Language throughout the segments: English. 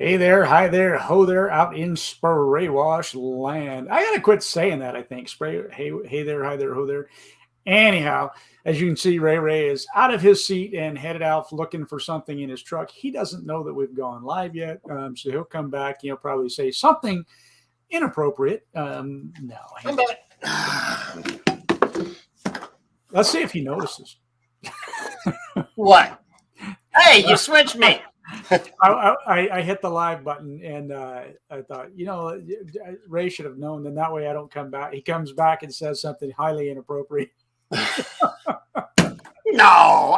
Hey there, hi there, ho there, out in spray wash land. I gotta quit saying that. I think spray. Hey there, hi there, ho there. Anyhow, as you can see, Ray is out of his seat and headed out looking for something in his truck. He doesn't know that we've gone live yet, so he'll come back. He'll probably say something inappropriate. No, I'm back. let's see if he notices. What? Hey, you switched me. I hit the live button and I thought, Ray should have known. Then that way I don't come back. He comes back and says something highly inappropriate. No,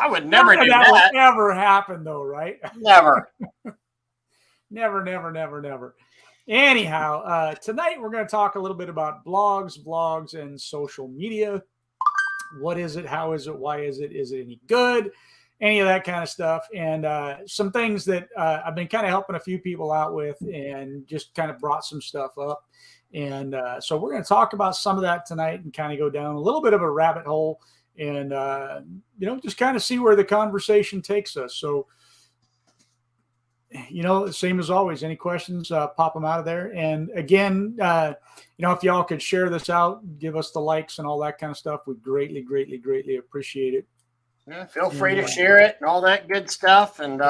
I would never do that. that. Would never happen, though, right? Never. Never. Anyhow, tonight we're going to talk a little bit about blogs, vlogs, and social media. What is it? How is it? Why is it? Is it any good? Any of that kind of stuff, and some things that I've been kind of helping a few people out with, and just kind of brought some stuff up. And so we're going to talk about some of that tonight, and kind of go down a little bit of a rabbit hole, and just kind of see where the conversation takes us. So, same as always. Any questions? Pop them out of there. And again, if y'all could share this out, give us the likes and all that kind of stuff, we'd greatly appreciate it. Yeah, feel free to share it and all that good stuff. And,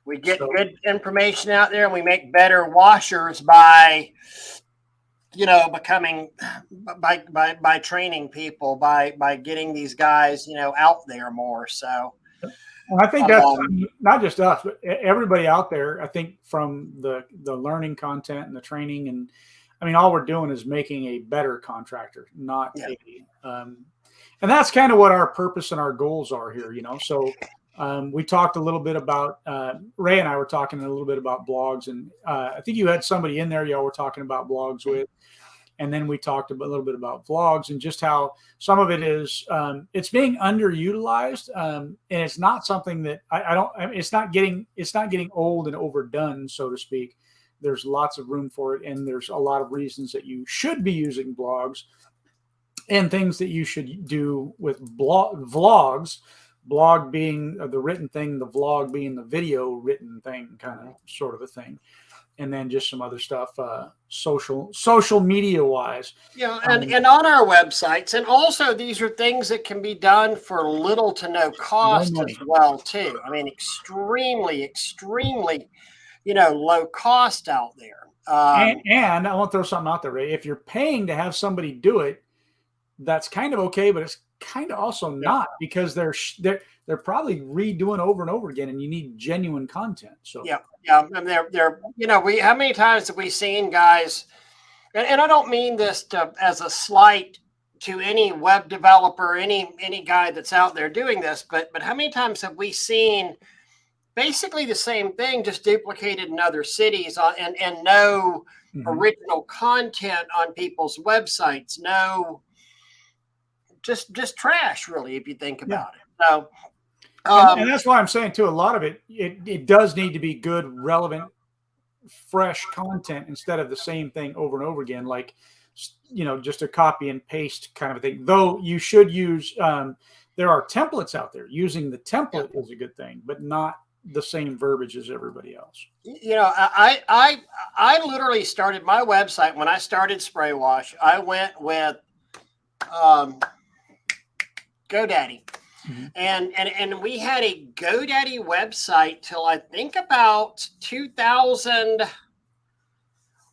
we get good information out there, and we make better washers by, becoming, by training people, by getting these guys, out there more. So I think that's not just us, but everybody out there. I think from the learning content and the training, and I mean, all we're doing is making a better contractor, not and that's kind of what our purpose and our goals are here, So we talked a little bit about Ray and I were talking a little bit about blogs, and I think you had somebody in there y'all were talking about blogs with, and then we talked a little bit about vlogs and just how some of it is it's being underutilized, and it's not something that it's not getting old and overdone, so to speak. There's lots of room for it, and there's a lot of reasons that you should be using blogs. And things that you should do with vlogs, blog being the written thing, the vlog being the video written thing, kind of sort of a thing. And then just some other stuff, social media wise. Yeah, and on our websites. And also these are things that can be done for little to no cost as well, too. I mean, extremely, low cost out there. And I want to throw something out there, Ray. If you're paying to have somebody do it, that's kind of okay, but it's kind of also not, because they're probably redoing over and over again, and you need genuine content. So and they're how many times have we seen guys, and I don't mean this as a slight to any web developer, any guy that's out there doing this, but how many times have we seen basically the same thing just duplicated in other cities and no original content on people's websites, no. Just trash, really, if you think about it. So, and that's why I'm saying too, a lot of it does need to be good, relevant, fresh content instead of the same thing over and over again, like just a copy and paste kind of a thing. Though you should use, there are templates out there. Using the template is a good thing, but not the same verbiage as everybody else. I literally started my website when I started Spray Wash. I went with GoDaddy. And we had a GoDaddy website till I think about 2000.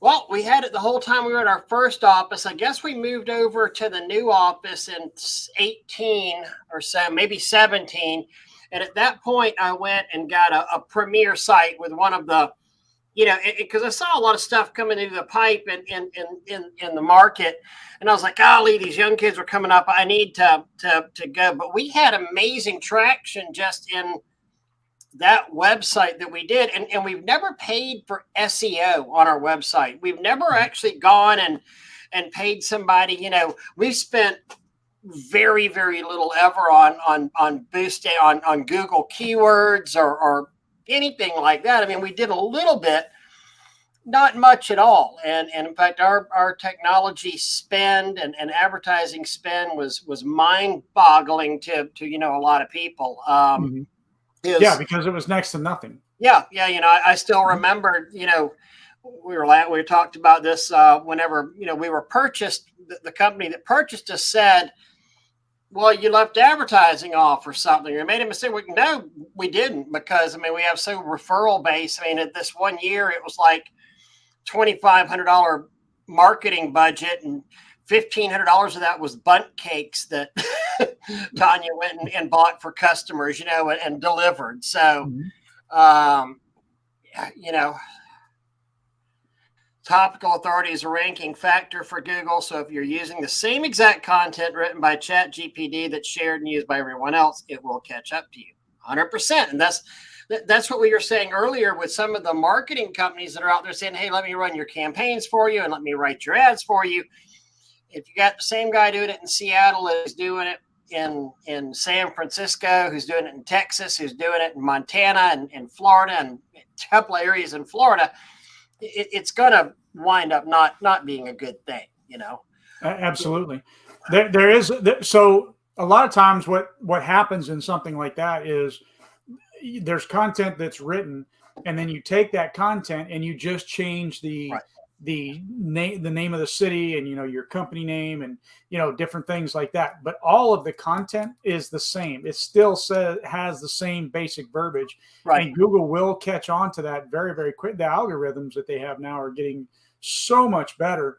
Well, we had it the whole time we were in our first office. I guess we moved over to the new office in 18 or so, maybe 17. And at that point, I went and got a premier site with one of the, because I saw a lot of stuff coming into the pipe in the market, and I was like, golly, these young kids are coming up. I need to go. But we had amazing traction just in that website that we did, and we've never paid for SEO on our website. We've never actually gone and paid somebody. We've spent very, very little ever on boosting on Google keywords or anything like that. I mean, we did a little bit, not much at all. And in fact, our technology spend and advertising spend was mind boggling to a lot of people. Yeah, because it was next to nothing. Yeah. You know, I still remember, you know, we talked about this whenever, you know, we were purchased. The company that purchased us said, well, you left advertising off or something. You made a mistake. No, we didn't, because I mean, we have so referral base. I mean, at this one year, it was like $2,500 marketing budget, and $1,500 of that was bundt cakes that Tanya went and bought for customers, you know, and delivered. So, you know, topical authority is a ranking factor for Google. So if you're using the same exact content written by ChatGPT that's shared and used by everyone else, it will catch up to you 100%. And that's what we were saying earlier with some of the marketing companies that are out there saying, hey, let me run your campaigns for you and let me write your ads for you. If you got the same guy doing it in Seattle as doing it in San Francisco, who's doing it in Texas, who's doing it in Montana and Florida and a couple of areas in Florida, it's going to wind up not being a good thing, you know? Absolutely. There is, so a lot of times what happens in something like that is there's content that's written, and then you take that content and you just change the name of the city and, you know, your company name and, you know, different things like that. But all of the content is the same. It still has the same basic verbiage. Right. And Google will catch on to that very, very quick. The algorithms that they have now are getting so much better.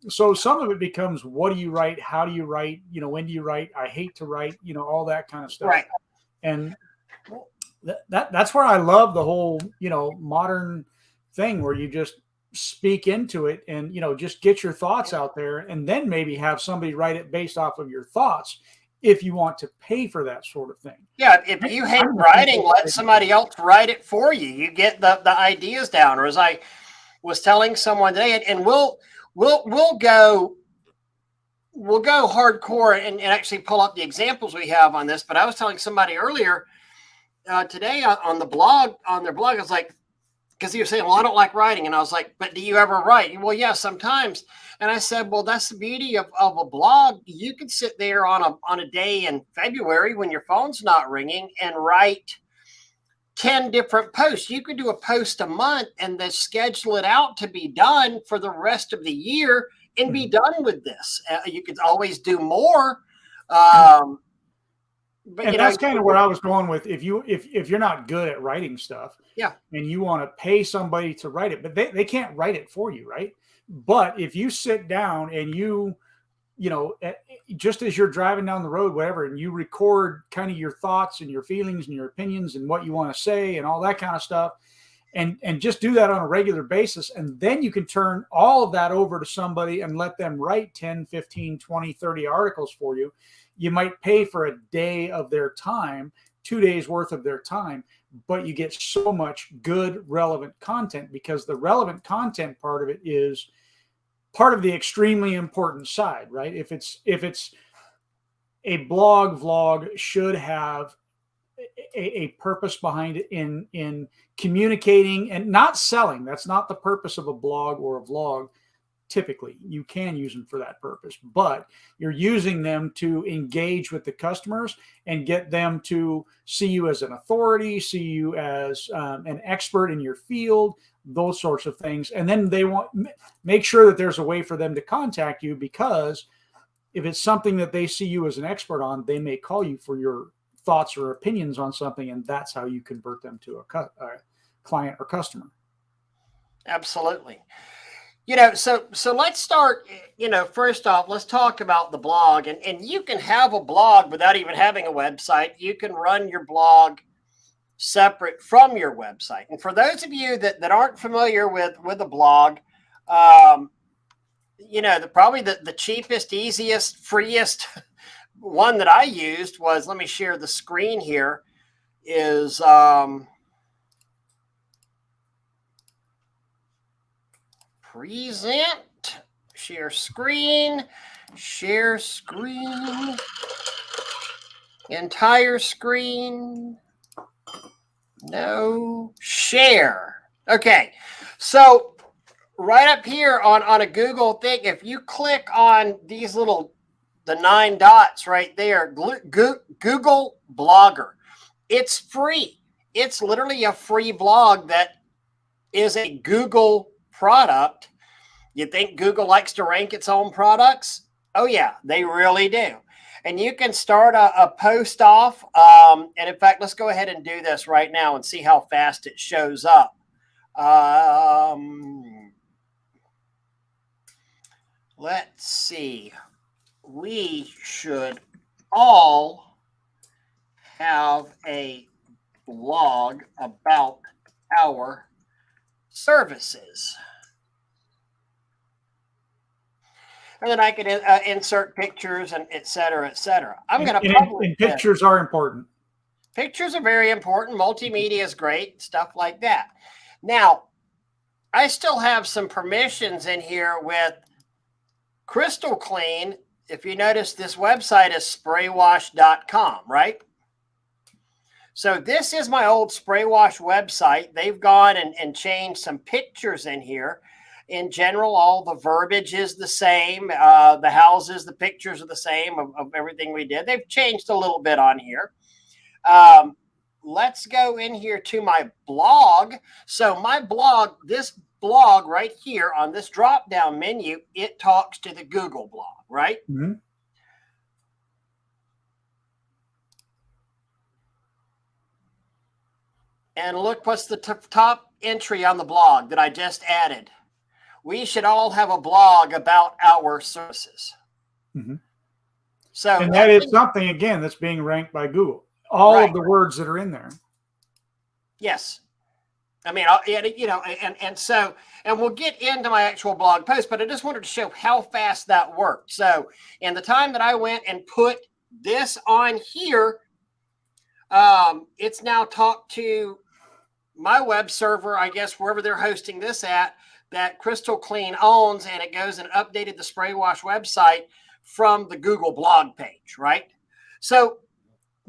So some of it becomes, what do you write? How do you write? You know, when do you write? I hate to write, you know, all that kind of stuff. Right. And that's where I love the whole, you know, modern thing where you just speak into it and, you know, just get your thoughts out there, and then maybe have somebody write it based off of your thoughts if you want to pay for that sort of thing. Yeah, if you hate writing, let somebody else write it for you. You get the ideas down. Or as I was telling someone today, and we'll go hardcore and actually pull up the examples we have on this. But I was telling somebody earlier today on their blog, I was like, because he was saying, well, I don't like writing. And I was like, but do you ever write? Well, yeah, sometimes. And I said, well, that's the beauty of a blog. You can sit there on a day in February when your phone's not ringing and write 10 different posts. You could do a post a month and then schedule it out to be done for the rest of the year and be done with this. You could always do more. But and that's kind of where I was going with, if you're not good at writing stuff, yeah, and you want to pay somebody to write it, but they can't write it for you, right? But if you sit down and you know, just as you're driving down the road, whatever, and you record kind of your thoughts and your feelings and your opinions and what you want to say and all that kind of stuff, and just do that on a regular basis, and then you can turn all of that over to somebody and let them write 10, 15, 20, 30 articles for you. You might pay for a day of their time, 2 days worth of their time, but you get so much good, relevant content, because the relevant content part of it is part of the extremely important side, right? If it's a vlog should have a purpose behind it in communicating and not selling. That's not the purpose of a blog or a vlog. Typically, you can use them for that purpose, but you're using them to engage with the customers and get them to see you as an authority, see you as an expert in your field, those sorts of things. And then they make sure that there's a way for them to contact you, because if it's something that they see you as an expert on, they may call you for your thoughts or opinions on something, and that's how you convert them to a client or customer. Absolutely. You know, so let's start, you know, first off, let's talk about the blog. And you can have a blog without even having a website. You can run your blog separate from your website. And for those of you that aren't familiar with a blog, you know, probably the cheapest, easiest, freest one that I used was, let me share the screen here, is present, share screen, entire screen, no, share. Okay, so right up here on a Google thing, if you click on these the 9 dots right there, Google Blogger, it's free. it's literally a free blog that is a Google product. You think Google likes to rank its own products? Oh, yeah, they really do. And you can start a post off. And in fact, let's go ahead and do this right now and see how fast it shows up. Let's see. We should all have a blog about our services. And then I can insert pictures and et cetera, et cetera. I'm going to publish. And pictures are important. Pictures are very important. Multimedia is great, stuff like that. Now, I still have some permissions in here with Crystal Clean. If you notice, this website is spraywash.com, right? So this is my old Spray Wash website. They've gone and changed some pictures in here. In general, all the verbiage is the same. The houses, the pictures are the same of everything we did. They've changed a little bit on here. Let's go in here to my blog. So my blog, this blog right here on this drop-down menu, it talks to the Google blog, right? Mm-hmm. And look what's the top entry on the blog that I just added. We should all have a blog about our services. Mm-hmm. So, and that is something, again, that's being ranked by Google. All of the words that are in there. Yes. I mean, you know, and we'll get into my actual blog post, but I just wanted to show how fast that worked. So in the time that I went and put this on here, it's now talked to my web server, I guess, wherever they're hosting this at, that Crystal Clean owns, and it goes and updated the Spray Wash website from the Google blog page, right? So,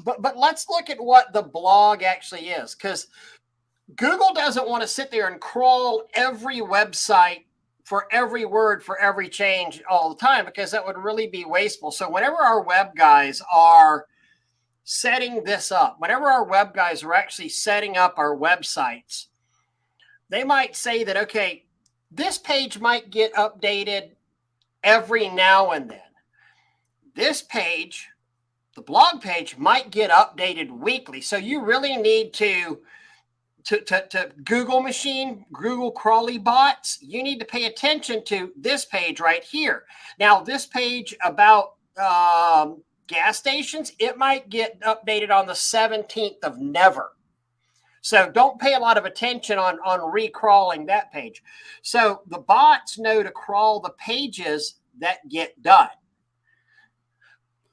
but let's look at what the blog actually is, because Google doesn't want to sit there and crawl every website for every word, for every change all the time, because that would really be wasteful. So whenever our web guys are setting this up, whenever our web guys are actually setting up our websites, they might say that, okay, this page might get updated every now and then. This page, the blog page, might get updated weekly. So you really need to Google machine, Google crawly bots, you need to pay attention to this page right here. Now, this page about gas stations, it might get updated on the 17th of never. So don't pay a lot of attention on recrawling that page. So the bots know to crawl the pages that get done.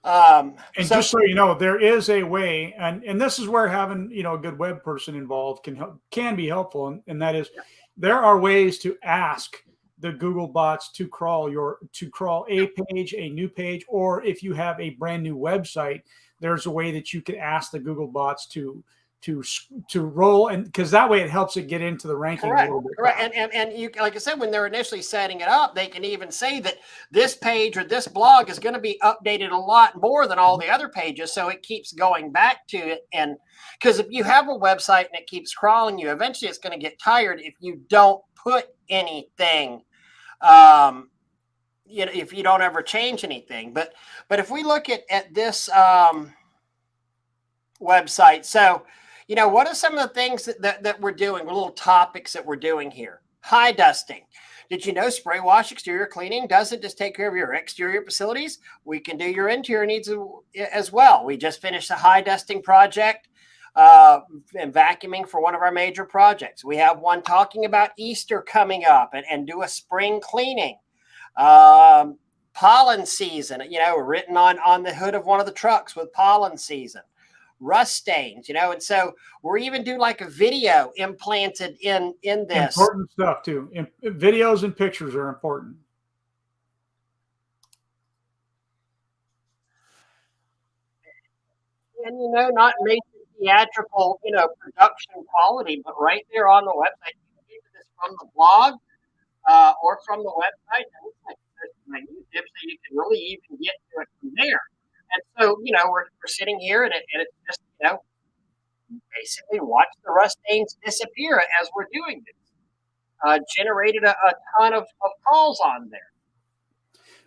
And just so you know, there is a way, and this is where having, you know, a good web person involved can be helpful, and that is, there are ways to ask the Google bots to crawl a page, a new page, or if you have a brand new website, there's a way that you can ask the Google bots to roll, and because that way it helps it get into the ranking. Correct. A little bit. Correct. And you, like I said, when they're initially setting it up, they can even say that this page or this blog is going to be updated a lot more than all the other pages, so it keeps going back to it. And because if you have a website and it keeps crawling you, eventually it's going to get tired if you don't put anything. You know, if you don't ever change anything. But if we look at this website, so, you know, what are some of the things that we're doing, little topics that we're doing here? High dusting. Did you know Spray Wash exterior cleaning doesn't just take care of your exterior facilities? We can do your interior needs as well. We just finished a high dusting project and vacuuming for one of our major projects. We have one talking about Easter coming up and do a spring cleaning. Pollen season, you know, written on the hood of one of the trucks with pollen season. Rust stains, you know, and so we're even do like a video implanted in this. Important stuff too. Videos and pictures are important. And, you know, not major theatrical, you know, production quality, but right there on the website, you can get this from the blog or from the website. And it's like my YouTube, so you can really even get to it from there. And so, you know, we're sitting here and it's just, you know, basically watch the rust stains disappear as we're doing this. Generated a ton of calls on there.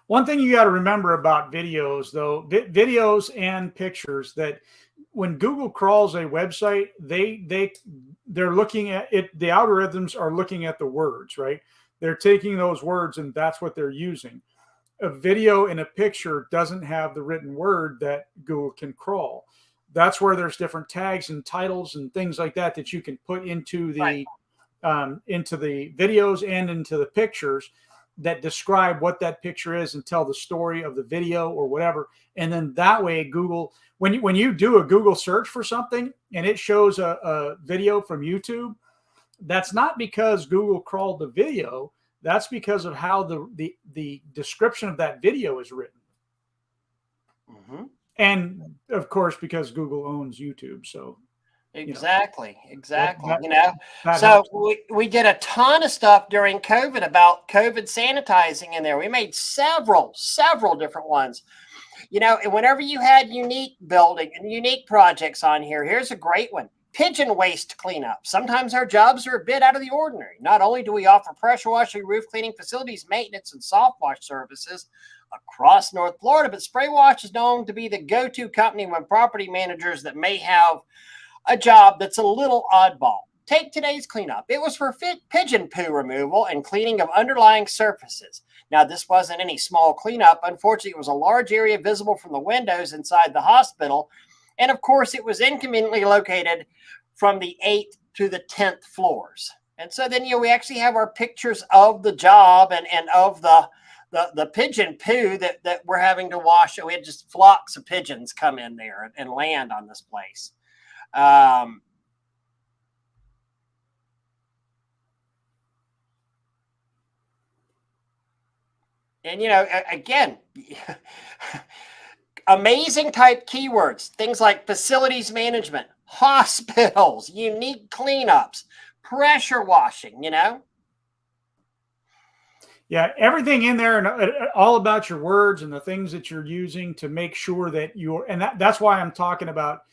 One thing you got to remember about videos, though, videos and pictures, that when Google crawls a website, they're looking at it. The algorithms are looking at the words, right? They're taking those words and that's what they're using. A video and a picture doesn't have the written word that Google can crawl. That's where there's different tags and titles and things like that that you can put into the videos and into the pictures that describe what that picture is and tell the story of the video or whatever. And then that way, Google, when you do a Google search for something and it shows a video from YouTube, that's not because Google crawled the video. That's because of how the description of that video is written. Mm-hmm. And of course, because Google owns YouTube. So exactly. That So we did a ton of stuff during COVID about COVID sanitizing in there. We made several different ones. And whenever you had unique building and unique projects on here, here's a great one. Pigeon waste cleanup. Sometimes our jobs are a bit out of the ordinary. Not only do we offer pressure washing, roof cleaning, facilities maintenance, and soft wash services across North Florida, but Spray Wash is known to be the go-to company when property managers that may have a job that's a little oddball. Take today's cleanup. It was for pigeon poo removal and cleaning of underlying surfaces. Now, this wasn't any small cleanup. Unfortunately, it was a large area visible from the windows inside the hospital. And of course, it was inconveniently located from the 8th to the 10th floors. And so then, we actually have our pictures of the job and of the pigeon poo that we're having to wash. We had just flocks of pigeons come in there and land on this place. And, again, amazing type keywords, things like facilities management, hospitals, unique cleanups, pressure washing, Yeah, everything in there and all about your words and the things that you're using to make sure that that's why I'm talking about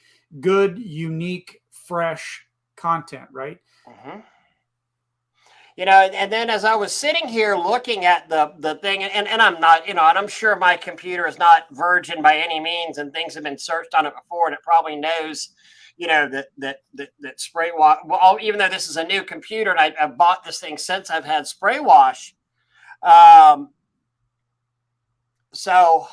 good, unique, fresh content, right? Mm-hmm. And then as I was sitting here looking at the thing, and I'm not, and I'm sure my computer is not virgin by any means, and things have been searched on it before, and it probably knows, that Spray Wash. Well, even though this is a new computer, and I've bought this thing since I've had Spray Wash, so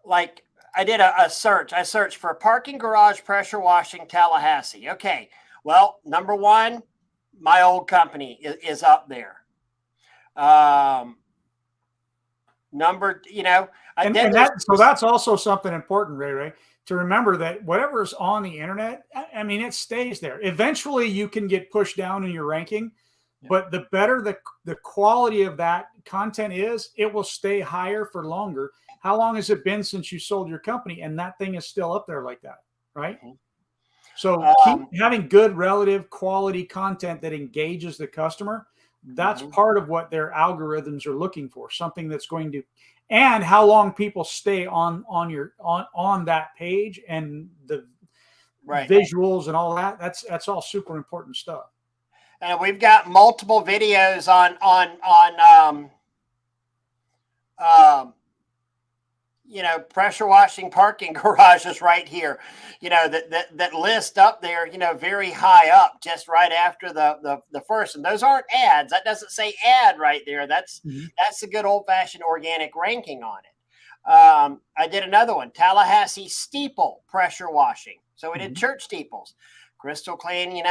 like I did a search. I searched for parking garage pressure washing Tallahassee. Okay, well, number one, my old company is up there. So that's also something important, Ray, to remember that whatever is on the internet, I mean, it stays there. Eventually you can get pushed down in your ranking, but the better the quality of that content is, it will stay higher for longer. How long has it been since you sold your company and that thing is still up there like that, right? Mm-hmm. So keep having good relative quality content that engages the customer. That's part of what their algorithms are looking for. Something that's going to, and how long people stay on that page and the visuals and all that. That's all super important stuff. And we've got multiple videos on pressure washing parking garages right here, that list up there, very high up, just right after the first. And those aren't ads. That doesn't say ad right there. That's a good old fashioned organic ranking on it. I did another one, Tallahassee steeple pressure washing. So we did church steeples, crystal clean,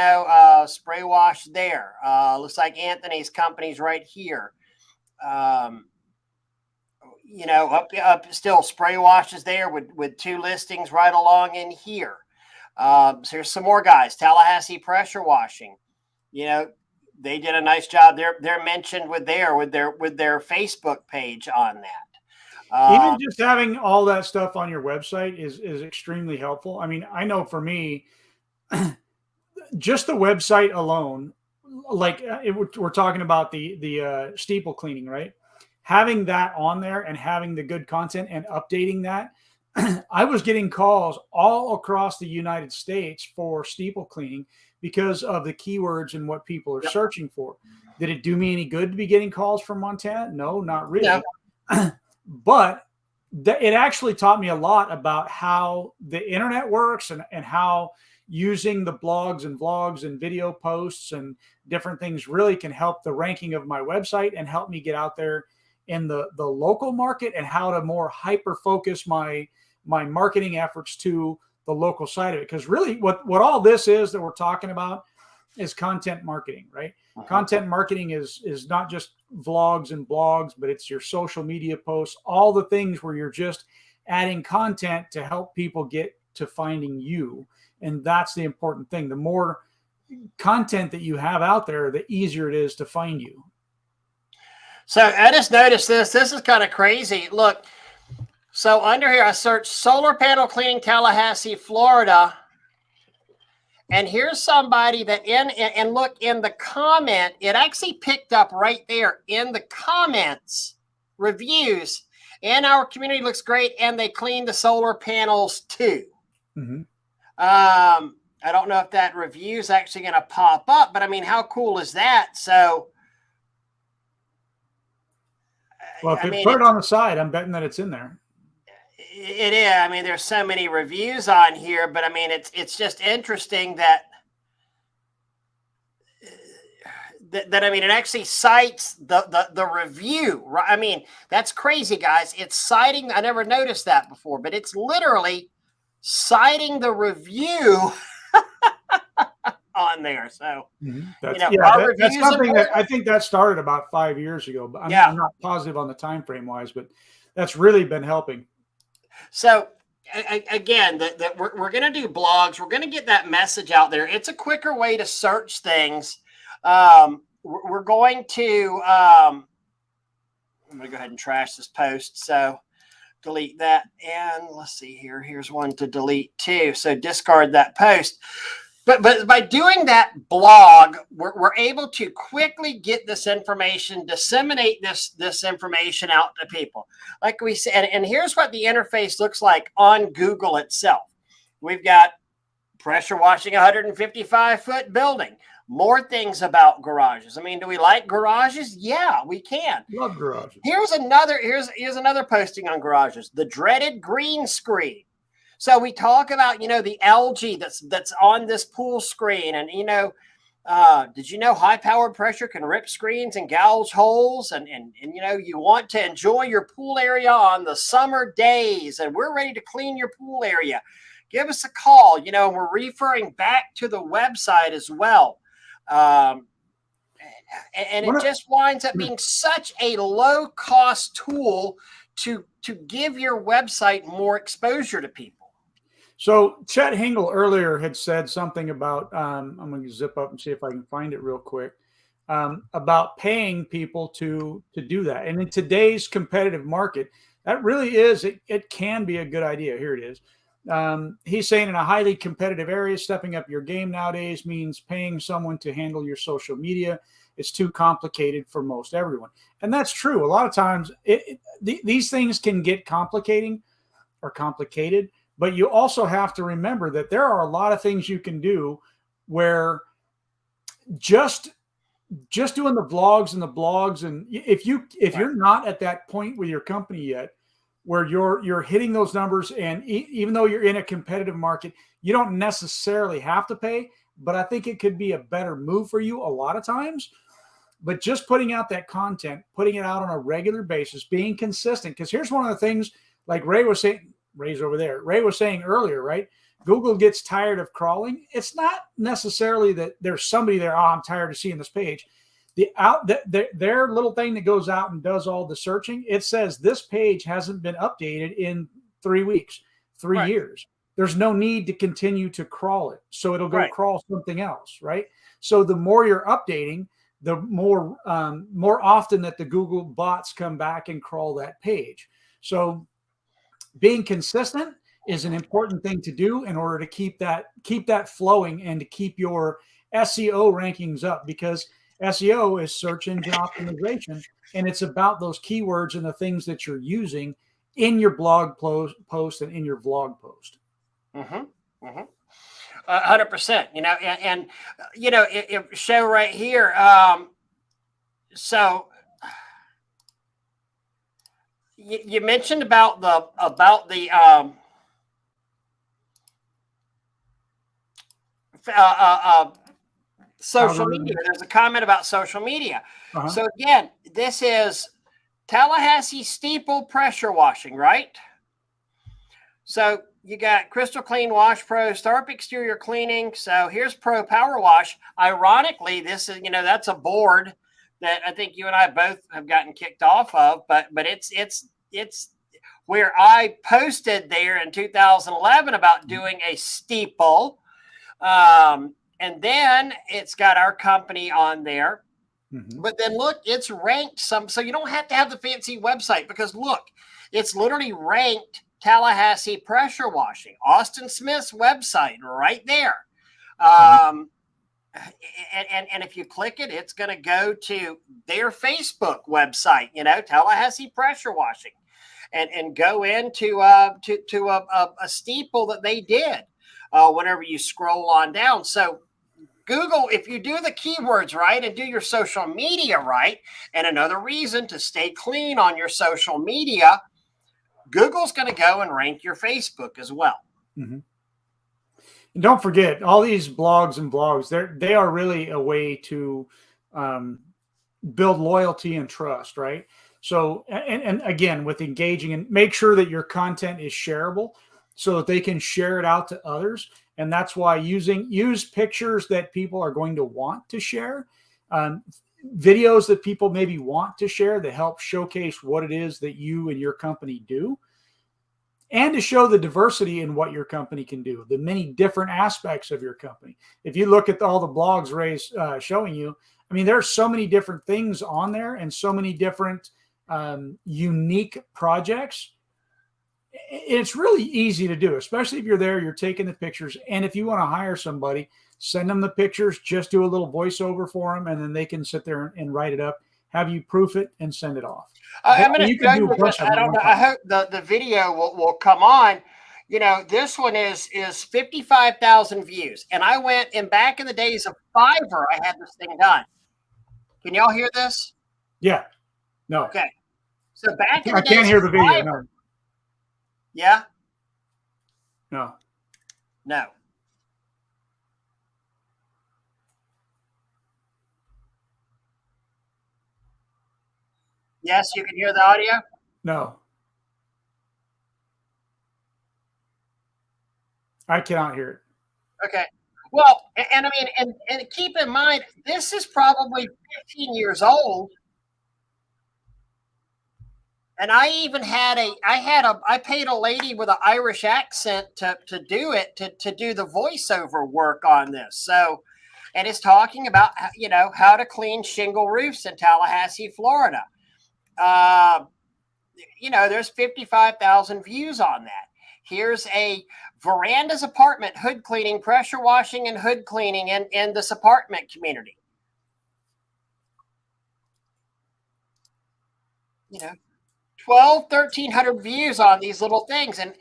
spray wash there. Looks like Anthony's company's right here. Up still spray washes there with two listings right along in here. So here's some more guys. Tallahassee pressure washing. They did a nice job. They're mentioned with their Facebook page on that. Even just having all that stuff on your website is extremely helpful. I mean, I know for me, just the website alone, like we're talking about the steeple cleaning, right? Having that on there and having the good content and updating that I was getting calls all across the United States for steeple cleaning because of the keywords and what people are searching for. Did it do me any good to be getting calls from Montana? No, not really. No. But it actually taught me a lot about how the internet works and how using the blogs and vlogs and video posts and different things really can help the ranking of my website and help me get out there in the local market, and how to more hyper focus my marketing efforts to the local side of it. Because really what all this is that we're talking about is content marketing, right? Content marketing is not just vlogs and blogs, but it's your social media posts, all the things where you're just adding content to help people get to finding you. And that's the important thing. The more content that you have out there, the easier it is to find you. So I just noticed this. This is kind of crazy. Look, so under here, I searched solar panel cleaning Tallahassee, Florida. And here's somebody that and look in the comment, it actually picked up right there in the comments, reviews, and our community looks great, and they cleaned the solar panels too. Mm-hmm. I don't know if that review is actually going to pop up, but I mean, how cool is that? So, well, if you put it on the side, I'm betting that it's in there. It is. I mean, there's so many reviews on here, but I mean, it's just interesting that I mean, it actually cites the review, right? I mean, that's crazy, guys. It's citing. I never noticed that before, but it's literally citing the review on there. So, that's something that I think that started about 5 years ago, but I'm not positive on the time frame wise, but that's really been helping. So again, that we're going to do blogs. We're going to get that message out there. It's a quicker way to search things. We're going to, I'm going to go ahead and trash this post. So delete that. And let's see here. Here's one to delete too. So discard that post. But by doing that blog, we're able to quickly get this information, disseminate this information out to people. Like we said, and here's what the interface looks like on Google itself. We've got pressure washing 155-foot building. More things about garages. I mean, do we like garages? Yeah, we can. Love garages. Here's another posting on garages. The dreaded green screen. So we talk about, the algae that's on this pool screen. And, did you know high powered pressure can rip screens and gouge holes? And you want to enjoy your pool area on the summer days. And we're ready to clean your pool area. Give us a call. We're referring back to the website as well. And it just winds up being such a low cost tool to give your website more exposure to people. So Chet Hingle earlier had said something about, I'm going to zip up and see if I can find it real quick, about paying people to do that. And in today's competitive market, that really is, it can be a good idea. Here it is. He's saying in a highly competitive area, stepping up your game nowadays means paying someone to handle your social media. It's too complicated for most everyone. And that's true. A lot of times these things can get complicated, but you also have to remember that there are a lot of things you can do where just doing the vlogs and the blogs. And if you're not at that point with your company yet, where you're hitting those numbers, and even though you're in a competitive market, you don't necessarily have to pay, but I think it could be a better move for you a lot of times. But just putting out that content, putting it out on a regular basis, being consistent. Because here's one of the things, like Ray was saying, Ray's over there. Ray was saying earlier, right? Google gets tired of crawling. It's not necessarily that there's somebody there, I'm tired of seeing this page. Their little thing that goes out and does all the searching, it says this page hasn't been updated in 3 weeks, 3 years. There's no need to continue to crawl it. So it'll go crawl something else, right? So the more you're updating, the more often that the Google bots come back and crawl that page. So being consistent is an important thing to do in order to keep that flowing and to keep your SEO rankings up, because SEO is search engine optimization, and it's about those keywords and the things that you're using in your blog post and in your vlog post. Mm-hmm. Mm-hmm. 100%. You know, and you know, it show right here. So you mentioned about the social media. There's a comment about social media. So again, this is Tallahassee steeple pressure washing, right? So you got Crystal Clean Wash Pro, Tharp exterior cleaning. So here's Pro Power Wash. Ironically, this is, you know, that's a board that I think you and I both have gotten kicked off of, but it's where I posted there in 2011 about doing a steeple. And then it's got our company on there. Mm-hmm. But then look, it's ranked some, so you don't have to have the fancy website, because look, it's literally ranked Tallahassee pressure washing, Austin Smith's website right there. Mm-hmm. And if you click it, it's going to go to their Facebook website, you know, Tallahassee pressure washing, and go into a steeple that they did whenever you scroll on down. So Google, if you do the keywords right and do your social media right, and another reason to stay clean on your social media, Google's going to go and rank your Facebook as well. Mm-hmm. And don't forget, all these blogs and vlogs, they are really a way to build loyalty and trust, right? So, and again, with engaging, and make sure that your content is shareable so that they can share it out to others. And that's why use pictures that people are going to want to share, videos that people maybe want to share that help showcase what it is that you and your company do, and to show the diversity in what your company can do, the many different aspects of your company. If you look at all the blogs Ray's showing you, I mean, there's so many different things on there and so many different unique projects. It's really easy to do, especially if you're there, you're taking the pictures. And if you want to hire somebody, send them the pictures, just do a little voiceover for them, and then they can sit there and write it up, have you proof it, and send it off. I'm going to show you, but I don't know. I hope the video will come on. You know, this one is 55,000 views. And I went, and back in the days of Fiverr, I had this thing done. Can y'all hear this? Yeah. No. Okay. So back in the days, I can't hear the video. Fiverr, no. Yeah? No. No. Yes, you can hear the audio? No. I cannot hear it. Okay. Well, and I mean, and keep in mind, this is probably 15 years old. And I even had I paid a lady with an Irish accent to do it, to do the voiceover work on this. So, and it's talking about, you know, how to clean shingle roofs in Tallahassee, Florida. You know, there's 55,000 views on that. Here's a Veranda's apartment hood cleaning, pressure washing and hood cleaning in this apartment community. You know, 1,300 views on these little things. And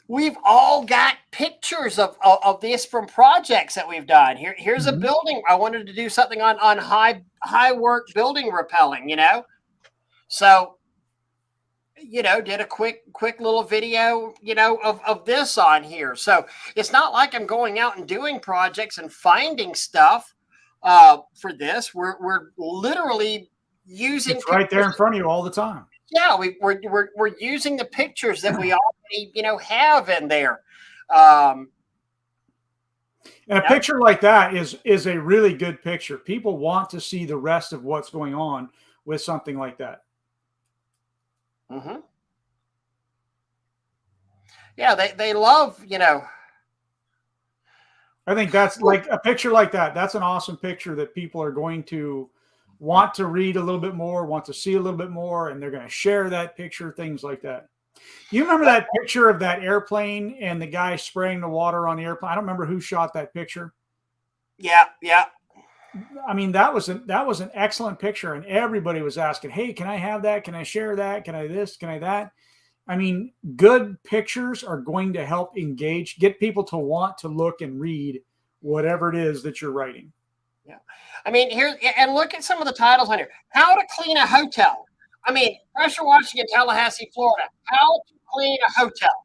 we've all got pictures of this from projects that we've done. Here's mm-hmm. a building. I wanted to do something on high work building repelling, you know? So, you know, did a quick little video, you know, of this on here. So it's not like I'm going out and doing projects and finding stuff for this. We're literally using it's right there in front of you all the time. Yeah, we're using the pictures that we already, you know, have in there. And a picture like that is a really good picture. People want to see the rest of what's going on with something like that. Mm-hmm. Yeah, they love, you know. I think that's like a picture like that. That's an awesome picture that people are going to want to read a little bit more, want to see a little bit more, and they're going to share that picture, things like that. You remember that picture of that airplane and the guy spraying the water on the airplane? I don't remember who shot that picture. Yeah. I mean, that was an excellent picture, and everybody was asking, "Hey, can I have that? Can I share that? Can I this? Can I that?" I mean, good pictures are going to help engage, get people to want to look and read whatever it is that you're writing. Yeah. I mean, here, and look at some of the titles on here. How to clean a hotel. I mean, pressure washing in Tallahassee, Florida. How to clean a hotel.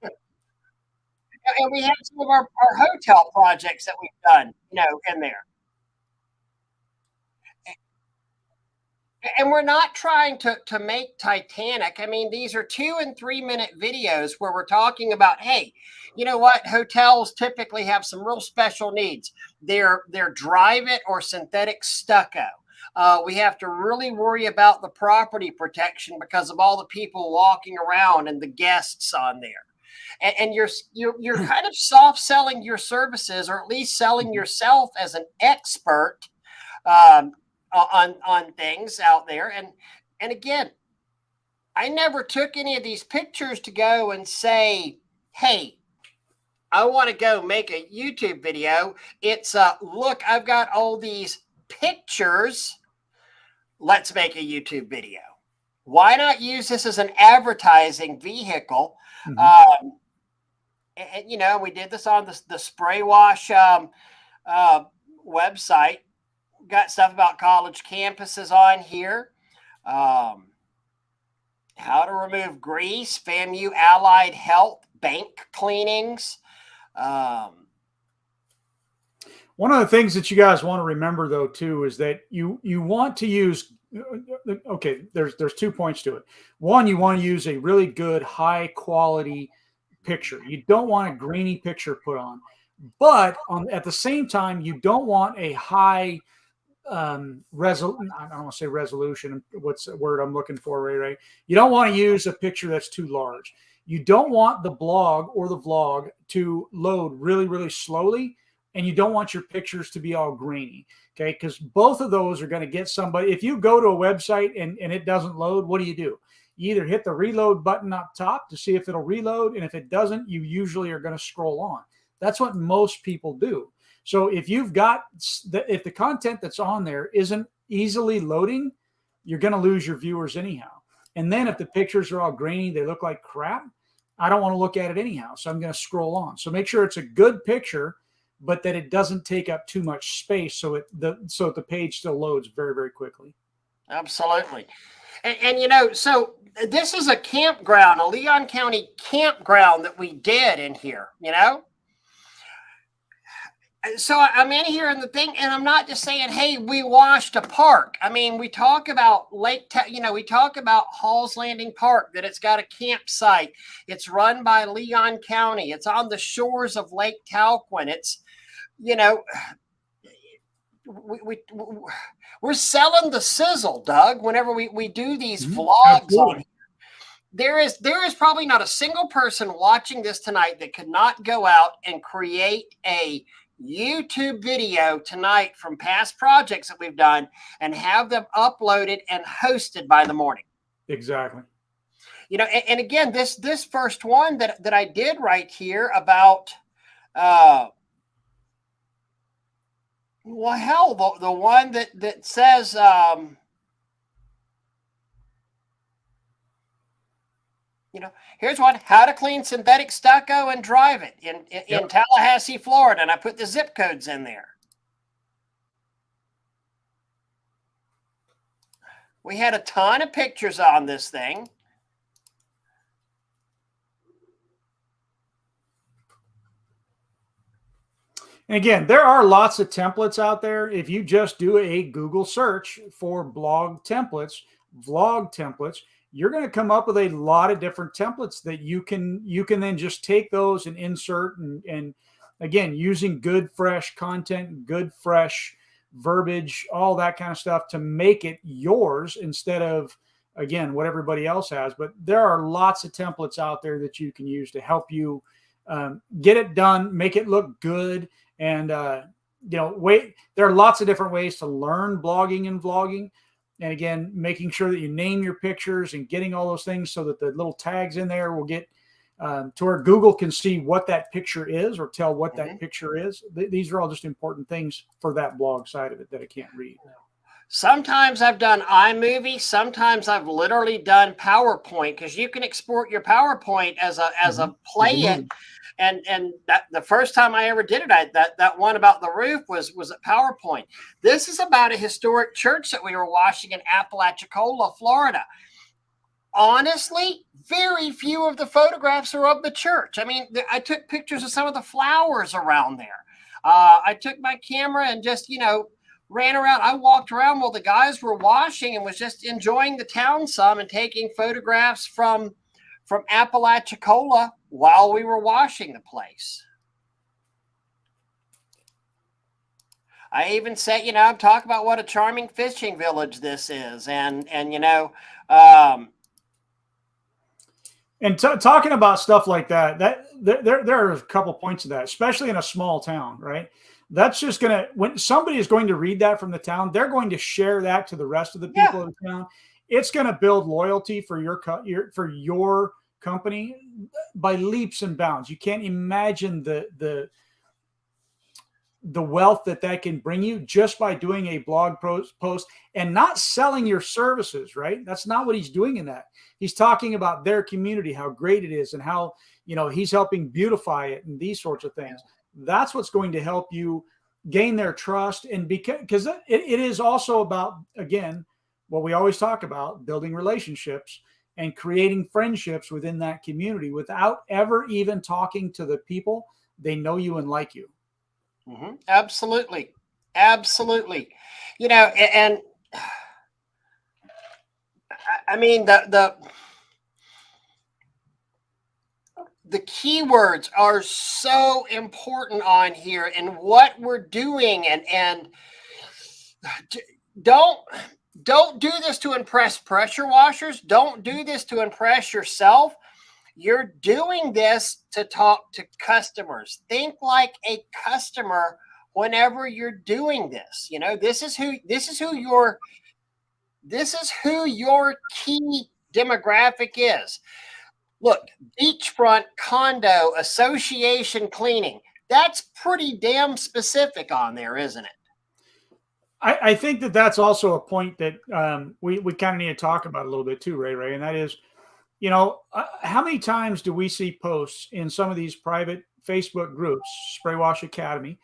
And we have some of our hotel projects that we've done, in there. And we're not trying to make Titanic. I mean, these are 2 and 3 minute videos where we're talking about, hey, you know what? Hotels typically have some real special needs. They're drive-it or synthetic stucco. We have to really worry about the property protection because of all the people walking around and the guests on there. And you're kind of soft selling your services, or at least selling yourself as an expert on things out there. And again, I never took any of these pictures to go and say, hey, I want to go make a YouTube video. It's look, I've got all these pictures. Let's make a YouTube video. Why not use this as an advertising vehicle? And we did this on the Spray Wash website. Got stuff about college campuses on here. How to remove grease, FAMU Allied Health, bank cleanings. One of the things that you guys want to remember, though, too, is that you want to use. Okay, there's 2 points to it. One, you want to use a really good, high quality picture. You don't want a grainy picture put on, but at the same time, you don't want a high I don't want to say resolution. What's the word I'm looking for, Ray? You don't want to use a picture that's too large. You don't want the blog or the vlog to load really, really slowly, and you don't want your pictures to be all grainy. Okay, because both of those are going to get somebody. If you go to a website and it doesn't load, what do? You either hit the reload button up top to see if it'll reload, and if it doesn't, you usually are going to scroll on. That's what most people do. So if if the content that's on there isn't easily loading, you're going to lose your viewers anyhow. And then if the pictures are all grainy, they look like crap, I don't want to look at it anyhow. So I'm going to scroll on. So make sure it's a good picture, but that it doesn't take up too much space. So the page still loads very, very quickly. Absolutely. And so this is a campground, a Leon County campground that we did in here, So I'm in here in the thing, and I'm not just saying, hey, we washed a park. I mean, we talk about we talk about Halls Landing Park, that it's got a campsite. It's run by Leon County. It's on the shores of Lake Talquin. It's, we're selling the sizzle, Doug, whenever we do these vlogs on here. There is probably not a single person watching this tonight that could not go out and create a YouTube video tonight from past projects that we've done and have them uploaded and hosted by the morning. Exactly. And again, this first one that I did right here about, the one that says, here's one: how to clean synthetic stucco and drive it in Tallahassee, Florida. And I put the zip codes in there. We had a ton of pictures on this thing. And again, there are lots of templates out there. If you just do a Google search for blog templates, vlog templates, you're going to come up with a lot of different templates that you can then just take those and insert and again, using good, fresh content, good, fresh verbiage, all that kind of stuff to make it yours instead of, again, what everybody else has. But there are lots of templates out there that you can use to help you get it done, make it look good. And, there are lots of different ways to learn blogging and vlogging. And again, making sure that you name your pictures and getting all those things so that the little tags in there will get to where Google can see what that picture is or tell what that picture is. These are all just important things for that blog side of it that I can't read. Sometimes I've done iMovie. Sometimes I've literally done PowerPoint, because you can export your PowerPoint as a play it. And that the first time I ever did it, that one about the roof was at PowerPoint. This is about a historic church that we were washing in Apalachicola, Florida. Honestly, very few of the photographs are of the church. I mean, I took pictures of some of the flowers around there. I took my camera and just, ran around. I walked around while the guys were washing and was just enjoying the town some and taking photographs from Apalachicola while we were washing the place. I even said, I'm talking about what a charming fishing village this is. And talking about stuff like that there are a couple points of that, especially in a small town, right? That's just when somebody is going to read that from the town, they're going to share that to the rest of the people of the town. It's going to build loyalty for your company by leaps and bounds. You can't imagine the wealth that can bring you just by doing a blog post and not selling your services, right? That's not what he's doing in that. He's talking about their community, how great it is, and how, he's helping beautify it and these sorts of things. That's what's going to help you gain their trust. And because it is also about, again, what we always talk about, building relationships and creating friendships within that community without ever even talking to the people. They know you and like you. Mm-hmm. Absolutely. Absolutely. And I mean, the keywords are so important on here and what we're doing, and don't do this to impress pressure washers. Don't do this to impress yourself. You're doing this to talk to customers. Think like a customer whenever you're doing this. This is who your key demographic is. Look, beachfront condo association cleaning. That's pretty damn specific on there, isn't it? I think that's also a point that we kind of need to talk about a little bit too, Ray, and that is, how many times do we see posts in some of these private Facebook groups, Spray Wash Academy,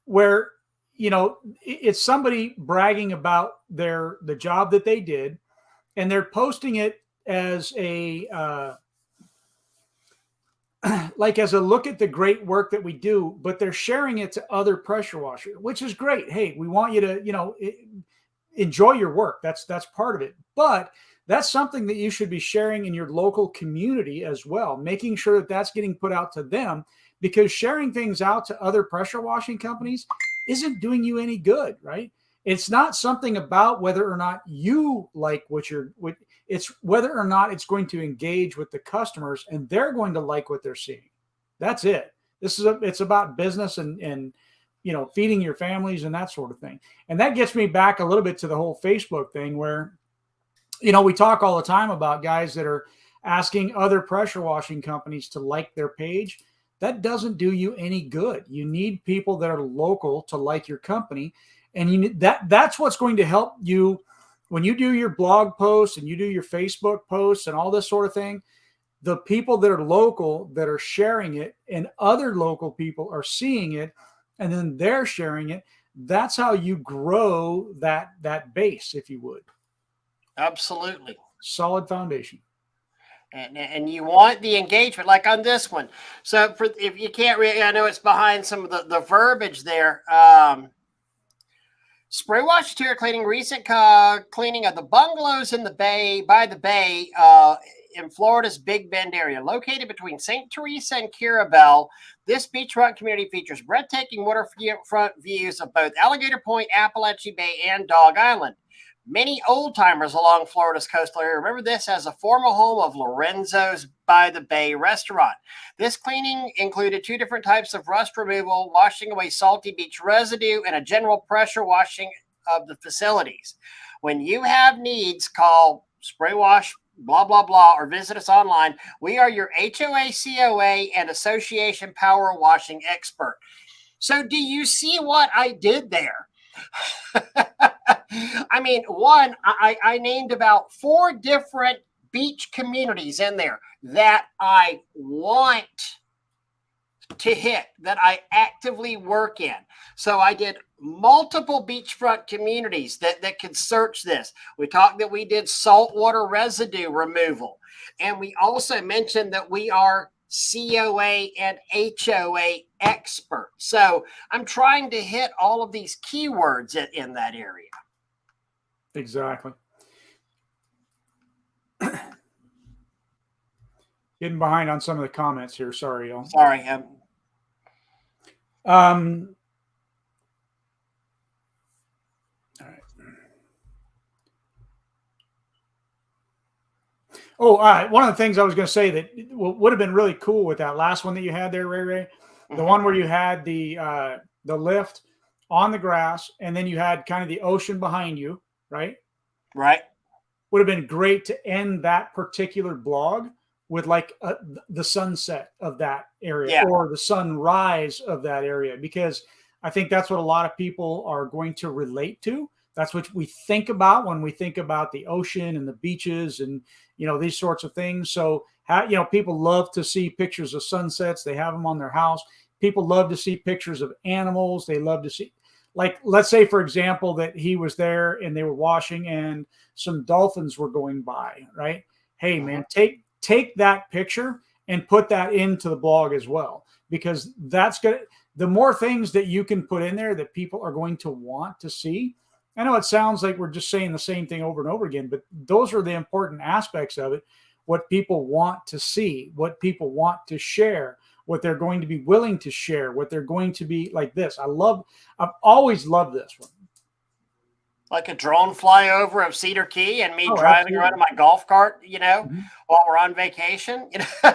where, it's somebody bragging about the job that they did, and they're posting it as a as a look at the great work that we do, but they're sharing it to other pressure washers, which is great. Hey, we want you to, enjoy your work. That's part of it. But that's something that you should be sharing in your local community as well, making sure that that's getting put out to them, because sharing things out to other pressure washing companies isn't doing you any good, right? It's not something about whether or not you like it's whether or not it's going to engage with the customers and they're going to like what they're seeing. That's it. It's about business and feeding your families and that sort of thing. And that gets me back a little bit to the whole Facebook thing where, we talk all the time about guys that are asking other pressure washing companies to like their page. That doesn't do you any good. You need people that are local to like your company. And that's what's going to help you when you do your blog posts and you do your Facebook posts and all this sort of thing. The people that are local that are sharing it and other local people are seeing it and then they're sharing it. That's how you grow that base, if you would. Absolutely. Solid foundation. And you want the engagement, like on this one. So if you can't read, I know it's behind some of the verbiage there. Spray Wash Interior Cleaning, recent cleaning of the bungalows by the bay in Florida's Big Bend area. Located between St. Teresa and Kirabel, this beachfront community features breathtaking waterfront views of both Alligator Point, Apalachee Bay, and Dog Island. Many old-timers along Florida's coastal area remember this as a former home of Lorenzo's by the Bay restaurant. This cleaning included 2 different types of rust removal, washing away salty beach residue, and a general pressure washing of the facilities. When you have needs, call Spray Wash, blah, blah, blah, or visit us online. We are your HOA, COA, and association power washing expert. So do you see what I did there? I mean, one, I named about 4 different beach communities in there that I want to hit, that I actively work in. So I did multiple beachfront communities that could search this. We talked that we did saltwater residue removal. And we also mentioned that we are COA and HOA experts. So I'm trying to hit all of these keywords in that area. Exactly. Getting behind on some of the comments here. Sorry, y'all. Sorry. All right. Oh, one of the things I was going to say that would have been really cool with that last one that you had there, Ray, the one where you had the lift on the grass, and then you had kind of the ocean behind you, right? Right. Would have been great to end that particular blog with like the sunset of that area or the sunrise of that area, because I think that's what a lot of people are going to relate to. That's what we think about when we think about the ocean and the beaches and, you know, these sorts of things. So, you know, people love to see pictures of sunsets. They have them on their house. People love to see pictures of animals. They love to see, like, let's say, for example, that he was there and they were washing and some dolphins were going by, right? Hey, man, take that picture and put that into the blog as well, because that's good. The more things that you can put in there that people are going to want to see. I know it sounds like we're just saying the same thing over and over again, but those are the important aspects of it. What people want to see, what people want to share, what they're going to be willing to share, what they're going to be like this. I've always loved this one. Like a drone flyover of Cedar Key and me driving around in my golf cart, you know, while we're on vacation, you know.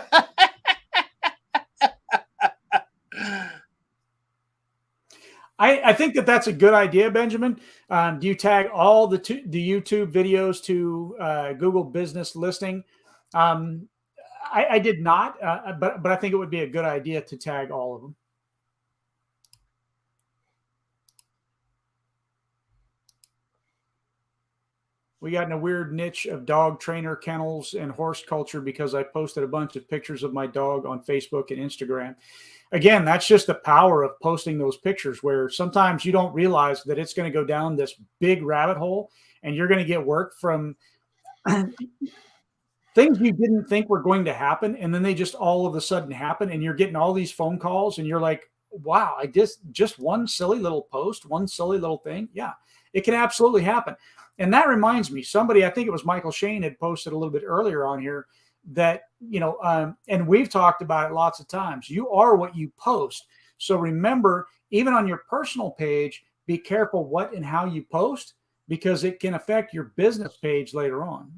I think that that's a good idea, Benjamin. Do you tag all the YouTube videos to Google Business Listing? I did not, but I think it would be a good idea to tag all of them. We got in a weird niche of dog trainer kennels and horse culture because I posted a bunch of pictures of my dog on Facebook and Instagram. Again, that's just the power of posting those pictures, where sometimes you don't realize that it's going to go down this big rabbit hole and you're going to get work from things you didn't think were going to happen. And then they just all of a sudden happen, and you're getting all these phone calls and you're like, wow, I just one silly little post, one silly little thing. Yeah, it can absolutely happen. And that reminds me, somebody, I think it was Michael Shane, had posted a little bit earlier on here that, you know, and we've talked about it lots of times. You are what you post. So remember, even on your personal page, be careful what and how you post, because it can affect your business page later on.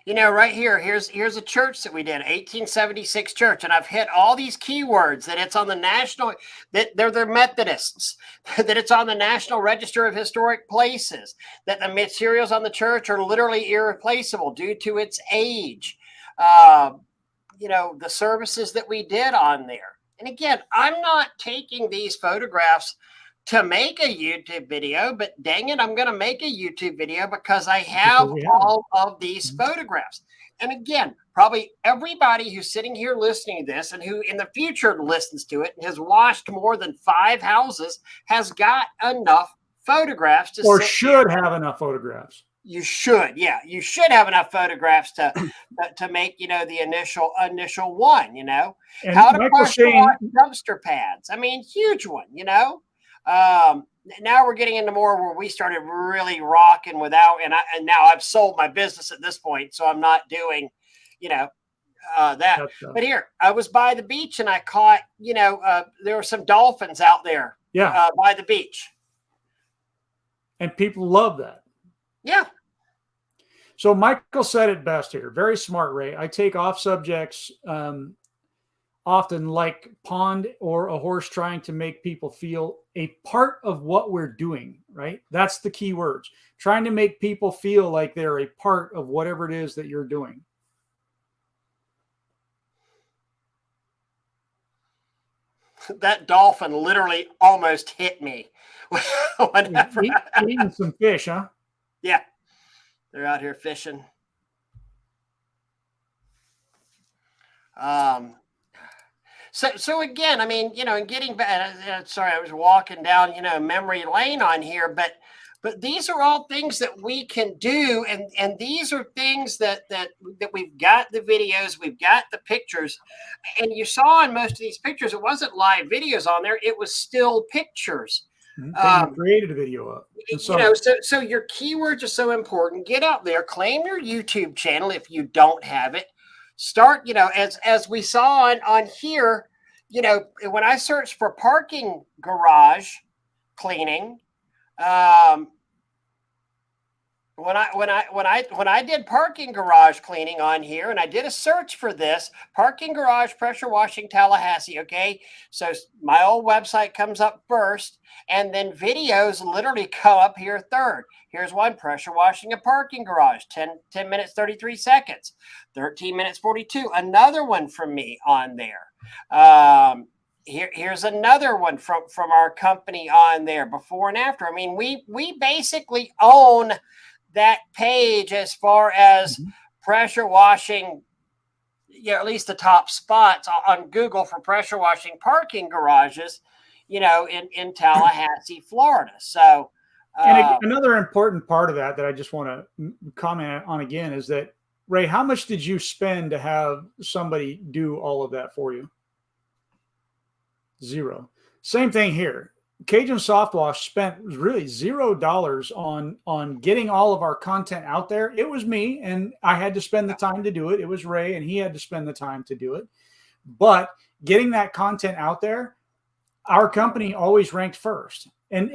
You know, right here, here's a church that we did, 1876 church, and I've hit all these keywords, that it's on the national, that they're Methodists, that it's on the National Register of Historic Places, that the materials on the church are literally irreplaceable due to its age. You know, the services that we did on there. And again, I'm not taking these photographs to make a YouTube video, but dang it, I'm going to make a YouTube video because I have all of these photographs. And again, probably everybody who's sitting here listening to this and who in the future listens to it and has washed more than 5 houses has got enough photographs to, or should have enough photographs. You should, yeah, you should have enough photographs to make, you know, the initial one, you know. And how to crush dumpster pads. I mean, huge one, you know. Now we're getting into more where we started really rocking without, and now I've sold my business at this point, so I'm not doing, you know, that. But here, I was by the beach and I caught, you know, there were some dolphins out there, by the beach, and people love that. Yeah. So Michael said it best here. Very smart, Ray. I take off subjects often like pond or a horse, trying to make people feel a part of what we're doing, right? That's the key words. Trying to make people feel like they're a part of whatever it is that you're doing. that dolphin literally almost hit me. Whenever eating some fish, huh? Yeah, they're out here fishing. So again, I mean, and getting back, sorry, I was walking down, memory lane on here, but these are all things that we can do, and these are things that we've got the videos, we've got the pictures, and you saw in most of these pictures, it wasn't live videos on there; it was still pictures. You created a video of. So your keywords are so important. Get out there, claim your YouTube channel if you don't have it. Start, as we saw on here, when I searched for parking garage cleaning, when I did parking garage cleaning on here, and I did a search for this parking garage pressure washing Tallahassee. Okay, so my old website comes up first, and then videos literally come up here third. Here's one: pressure washing a parking garage, 10 minutes 33 seconds, 13 minutes 42. Another one from me on there. Here's another one from our company on there, before and after. I mean, we basically own that page as far as pressure washing, at least the top spots on Google for pressure washing parking garages, in Tallahassee, Florida. So, and another important part of that I just want to comment on again is that, Ray, how much did you spend to have somebody do all of that for you? Zero. Same thing here. Cajun Soft Wash spent really $0 on getting all of our content out there. It was me, and I had to spend the time to do it. It was Ray, and he had to spend the time to do it. But getting that content out there, our company always ranked first. And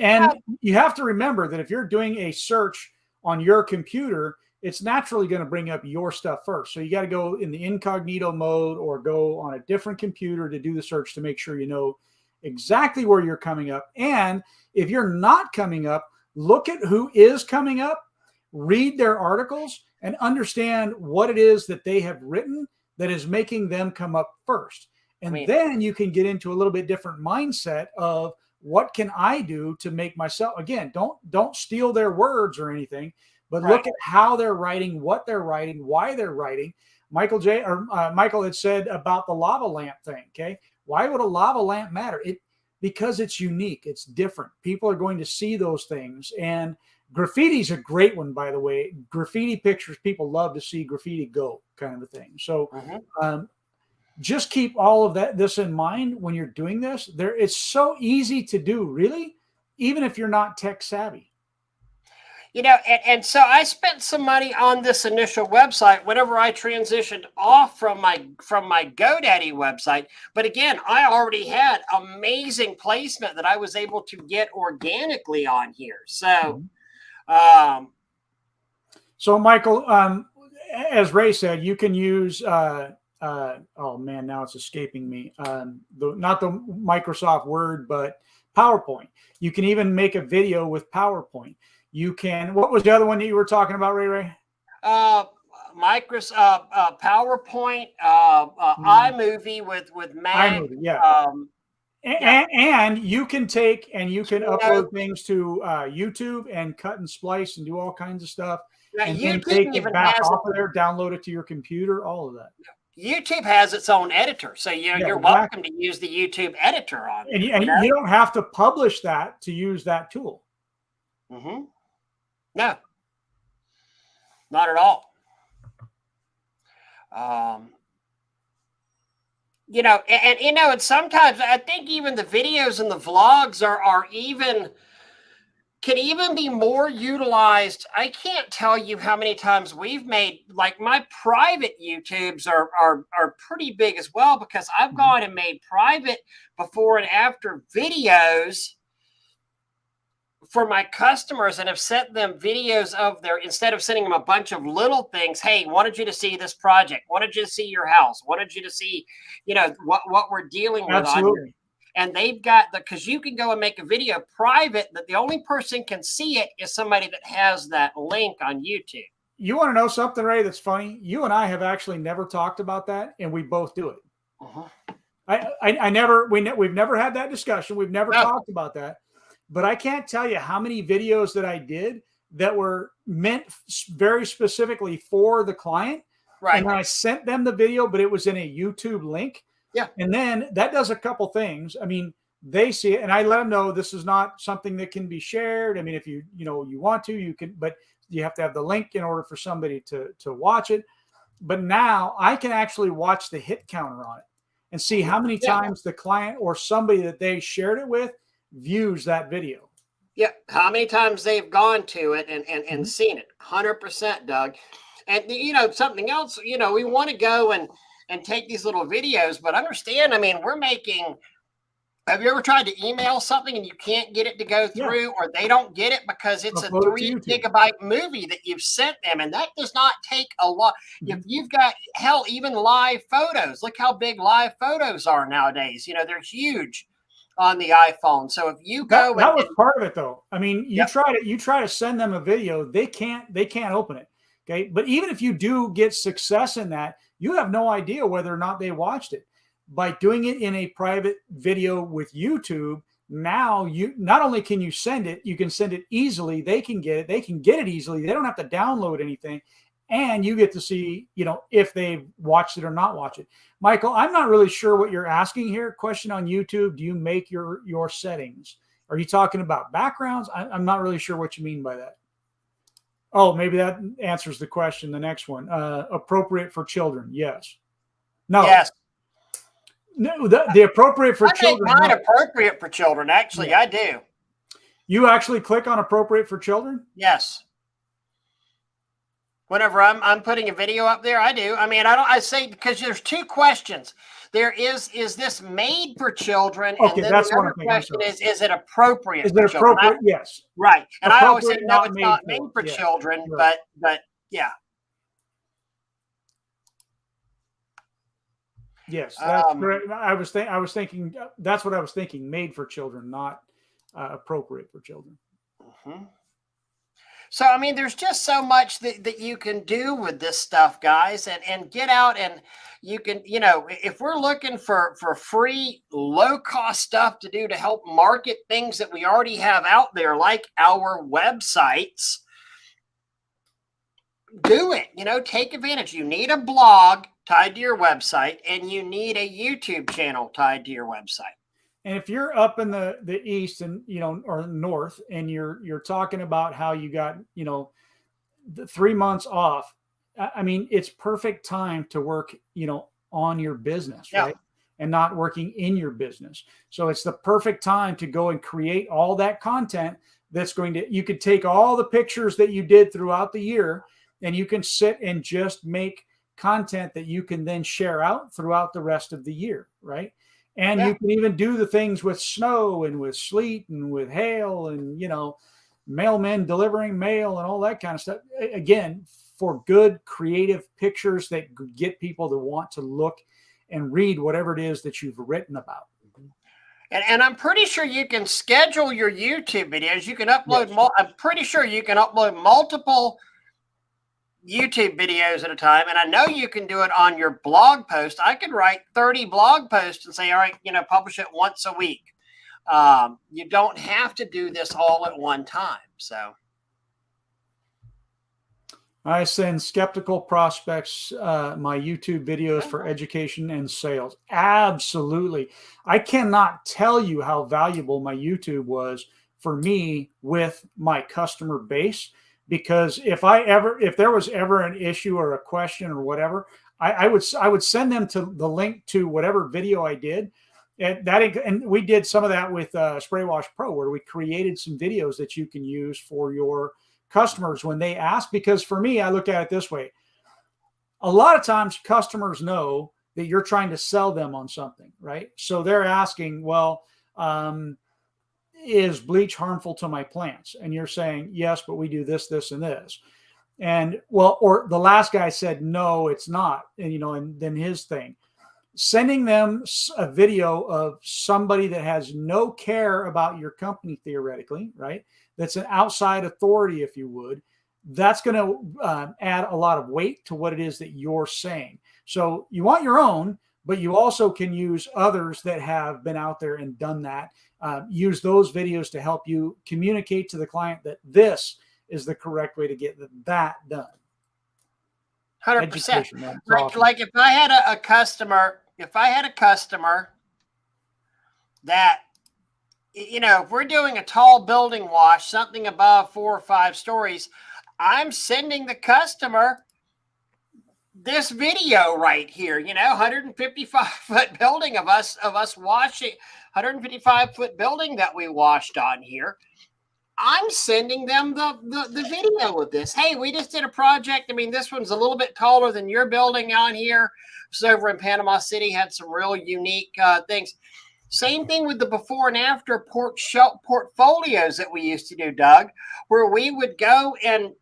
you have to remember that if you're doing a search on your computer, it's naturally going to bring up your stuff first. So you got to go in the incognito mode or go on a different computer to do the search to make sure you know exactly where you're coming up. And if you're not coming up, look at who is coming up, read their articles, and understand what it is that they have written that is making them come up first. And then you can get into a little bit different mindset of what can I do to make myself, again, don't steal their words or anything, but look at how they're writing, what they're writing, why they're writing. Michael had said about the lava lamp thing. Okay. Why would a lava lamp matter? Because it's unique. It's different. People are going to see those things. And graffiti's a great one, by the way. Graffiti pictures, people love to see graffiti go, kind of a thing. So just keep all of this in mind when you're doing this. It's so easy to do, really, even if you're not tech savvy. And so I spent some money on this initial website whenever I transitioned off from my GoDaddy website. But again, I already had amazing placement that I was able to get organically on here. So, so Michael, as Ray said, you can use, oh man, now it's escaping me. Not the Microsoft Word, but PowerPoint. You can even make a video with PowerPoint. You can. What was the other one that you were talking about, Ray? Microsoft PowerPoint, iMovie with Mac. iMovie, yeah. And you can take and you can upload things to YouTube and cut and splice and do all kinds of stuff. Now, and YouTube then take even it back has off of there, download it to your computer, all of that. YouTube has its own editor, so you're welcome to use the YouTube editor on it. And you don't have to publish that to use that tool. No, not at all. And sometimes I think even the videos and the vlogs can even be more utilized. I can't tell you how many times we've made, like, my private YouTubes are pretty big as well, because I've gone and made private before and after videos for my customers and have sent them videos of instead of sending them a bunch of little things. Hey, wanted you to see this project, wanted you to see your house, wanted you to see, what we're dealing with. Absolutely. And they've got because you can go and make a video private that the only person can see it is somebody that has that link on YouTube. You want to know something, Ray, that's funny? You and I have actually never talked about that, and we both do it. We've never had that discussion. We've never talked about that, but I can't tell you how many videos that I did that were meant very specifically for the client. Right. And I sent them the video, but it was in a YouTube link. Yeah. And then that does a couple things. I mean, they see it and I let them know this is not something that can be shared. I mean, if you want to, you can, but you have to have the link in order for somebody to watch it. But now I can actually watch the hit counter on it and see how many times the client or somebody that they shared it with views that video. Yeah, how many times they've gone to it and seen it. 100%, Doug. And something else, we want to go and take these little videos, but understand, I mean, have you ever tried to email something and you can't get it to go through, or they don't get it because it's a 3 gigabyte movie that you've sent them, and that does not take a lot. If you've got, hell, even live photos, look how big live photos are nowadays. They're huge on the iPhone. So if you go, that was part of it, though. I mean, you try to send them a video, they can't open it. Okay, but even if you do get success in that, you have no idea whether or not they watched it. By doing it in a private video with YouTube, now you not only can you send it, you can send it easily. They can get it easily. They don't have to download anything, and you get to see, if they watched it or not watch it. Michael, I'm not really sure what you're asking here. Question on YouTube: do you make your settings? Are you talking about backgrounds? I'm not really sure what you mean by that. Oh, maybe that answers the question. The next one, appropriate for children? Yes. No. Yes. No, the appropriate for children. I make mine appropriate for children. Actually, yeah. I do. You actually click on appropriate for children? Yes. Whenever I'm putting a video up there, I do. I mean, I say, because there's two questions. There is this made for children? Okay, and then that's the one other question is it appropriate for children? Appropriate? Yes. Right. And I always say, no, it's not made for children, right. but yeah. Yes, that's correct. I was thinking that's what I was thinking. Made for children, not appropriate for children. Mm-hmm. So I mean, there's just so much that you can do with this stuff, guys, and get out and you can, if we're looking for free, low cost stuff to do to help market things that we already have out there, like our websites, do it. Take advantage. You need a blog tied to your website, and you need a YouTube channel tied to your website. And if you're up in the east and or north, and you're talking about how you got the 3 months off, I mean, it's perfect time to work on your business, right? And not working in your business. So it's the perfect time to go and create all that content that's you could take all the pictures that you did throughout the year, and you can sit and just make content that you can then share out throughout the rest of the year, right? And you can even do the things with snow and with sleet and with hail and, mailmen delivering mail and all that kind of stuff. Again, for good creative pictures that get people to want to look and read whatever it is that you've written about. And I'm pretty sure you can schedule your YouTube videos. You can upload, I'm pretty sure you can upload multiple YouTube videos at a time. And I know you can do it on your blog post. I could write 30 blog posts and say, all right, publish it once a week. You don't have to do this all at one time. So I send skeptical prospects my YouTube videos for education and sales. Absolutely. I cannot tell you how valuable my YouTube was for me with my customer base. Because if there was ever an issue or a question or whatever, I would send them to the link to whatever video I did. And we did some of that with Spray Wash Pro, where we created some videos that you can use for your customers when they ask. Because for me, I look at it this way. A lot of times customers know that you're trying to sell them on something, right? So they're asking, well, is bleach harmful to my plants? And you're saying, yes, but we do this, this, and this. And or the last guy said, no, it's not. And, and then his thing, sending them a video of somebody that has no care about your company, theoretically, right? That's an outside authority, if you would, that's going to add a lot of weight to what it is that you're saying. So you want your own, but you also can use others that have been out there and done that. Use those videos to help you communicate to the client that this is the correct way to get that done. 100%. Awesome. Like if I had a customer, that, you know, if we're doing a tall building wash, something above 4 or 5 stories, I'm sending the customer this video right here, you know, 155-foot building of us washing, 155-foot building that we washed on here. I'm sending them the video of this. Hey, we just did a project. I mean, this one's a little bit taller than your building on here. It's over in Panama City, had some real unique things. Same thing with the before and after portfolios that we used to do, Doug, where we would go and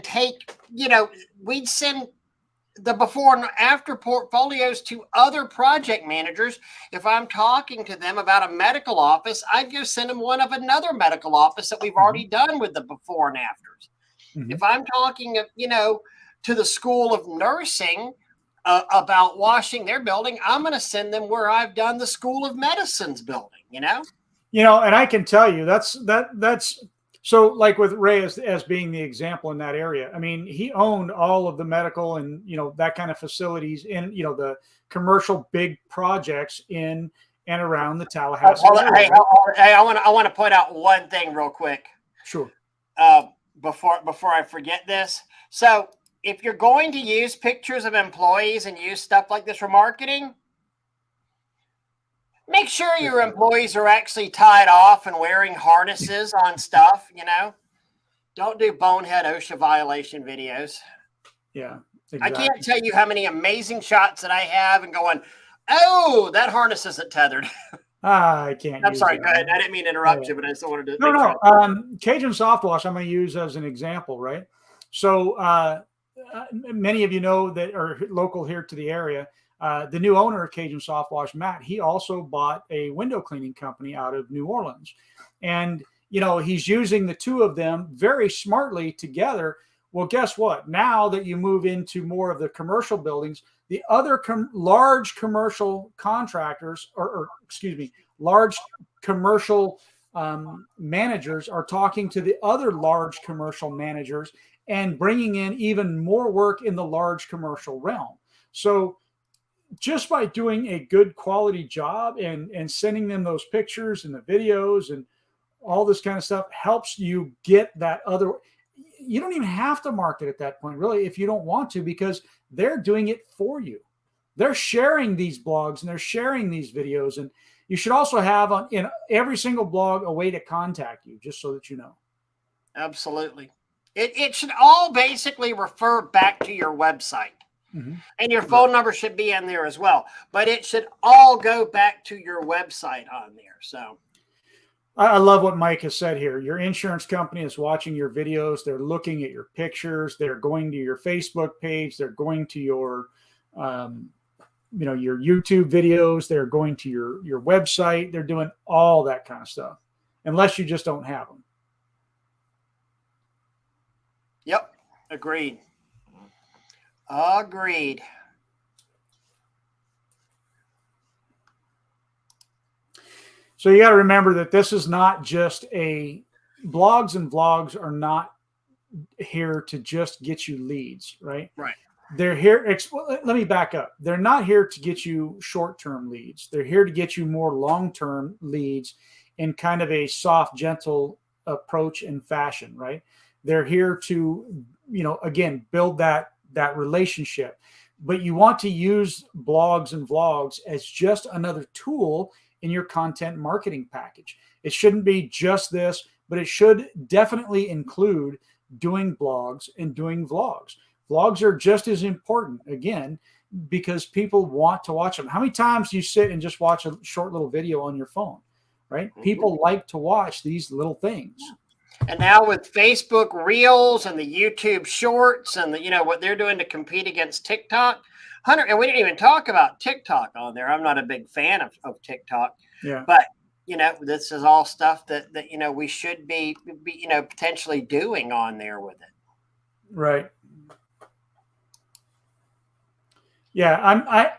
take, you know, we'd send the before and after portfolios to other project managers. If I'm talking to them about a medical office, I'd go send them one of another medical office that we've already done with the before and afters. If I'm talking, you know, to the School of Nursing about washing their building, I'm going to send them where I've done the School of Medicine's building, you know? You know, and I can tell you that's so, like with Ray as being the example in that area. I mean, he owned all of the medical and, you know, that kind of facilities in, you know, the commercial big projects in and around the Tallahassee area. Hey, I want to point out one thing real quick. Sure. Before I forget this. So if you're going to use pictures of employees and use stuff like this for marketing, make sure your employees are actually tied off and wearing harnesses on stuff, you know. Don't do bonehead OSHA violation videos. Yeah, exactly. I can't tell you how many amazing shots that I have and going, oh, that harness isn't tethered. I can't. I'm sorry, go ahead. I didn't mean to interrupt you, but I still wanted to. No. Cajun Soft Wash, I'm going to use as an example, right? So many of you know that are local here to the area. The new owner of Cajun Soft Wash, Matt, he also bought a window cleaning company out of New Orleans. And, you know, he's using the two of them very smartly together. Well, guess what? Now that you move into more of the commercial buildings, the other large commercial contractors, large commercial managers are talking to the other large commercial managers and bringing in even more work in the large commercial realm. So just by doing a good quality job and sending them those pictures and the videos and all this kind of stuff helps you get that other. You don't even have to market at that point, really, if you don't want to, because they're doing it for you. They're sharing these blogs and they're sharing these videos. And you should also have in every single blog a way to contact you, just so that you know. Absolutely. It should all basically refer back to your website. And your phone number should be in there as well. But it should all go back to your website on there. So I love what Mike has said here. Your insurance company is watching your videos. They're looking at your pictures. They're going to your Facebook page. They're going to your, your YouTube videos. They're going to your website. They're doing all that kind of stuff, unless you just don't have them. Yep. Agreed. Agreed. So you got to remember that this is not just blogs and vlogs are not here to just get you leads, right? Right. They're here. Let me back up. They're not here to get you short-term leads. They're here to get you more long-term leads in kind of a soft, gentle approach and fashion, right? They're here to, again, build that relationship. But you want to use blogs and vlogs as just another tool in your content marketing package. It shouldn't be just this, but it should definitely include doing blogs and doing vlogs. Vlogs are just as important, again, because people want to watch them. How many times do you sit and just watch a short little video on your phone, right? Mm-hmm. People like to watch these little things. And now with Facebook Reels and the YouTube Shorts and what they're doing to compete against TikTok, Hunter, and we didn't even talk about TikTok on there. I'm not a big fan of TikTok. Yeah. But this is all stuff that we should be potentially doing on there with it. Right. Yeah,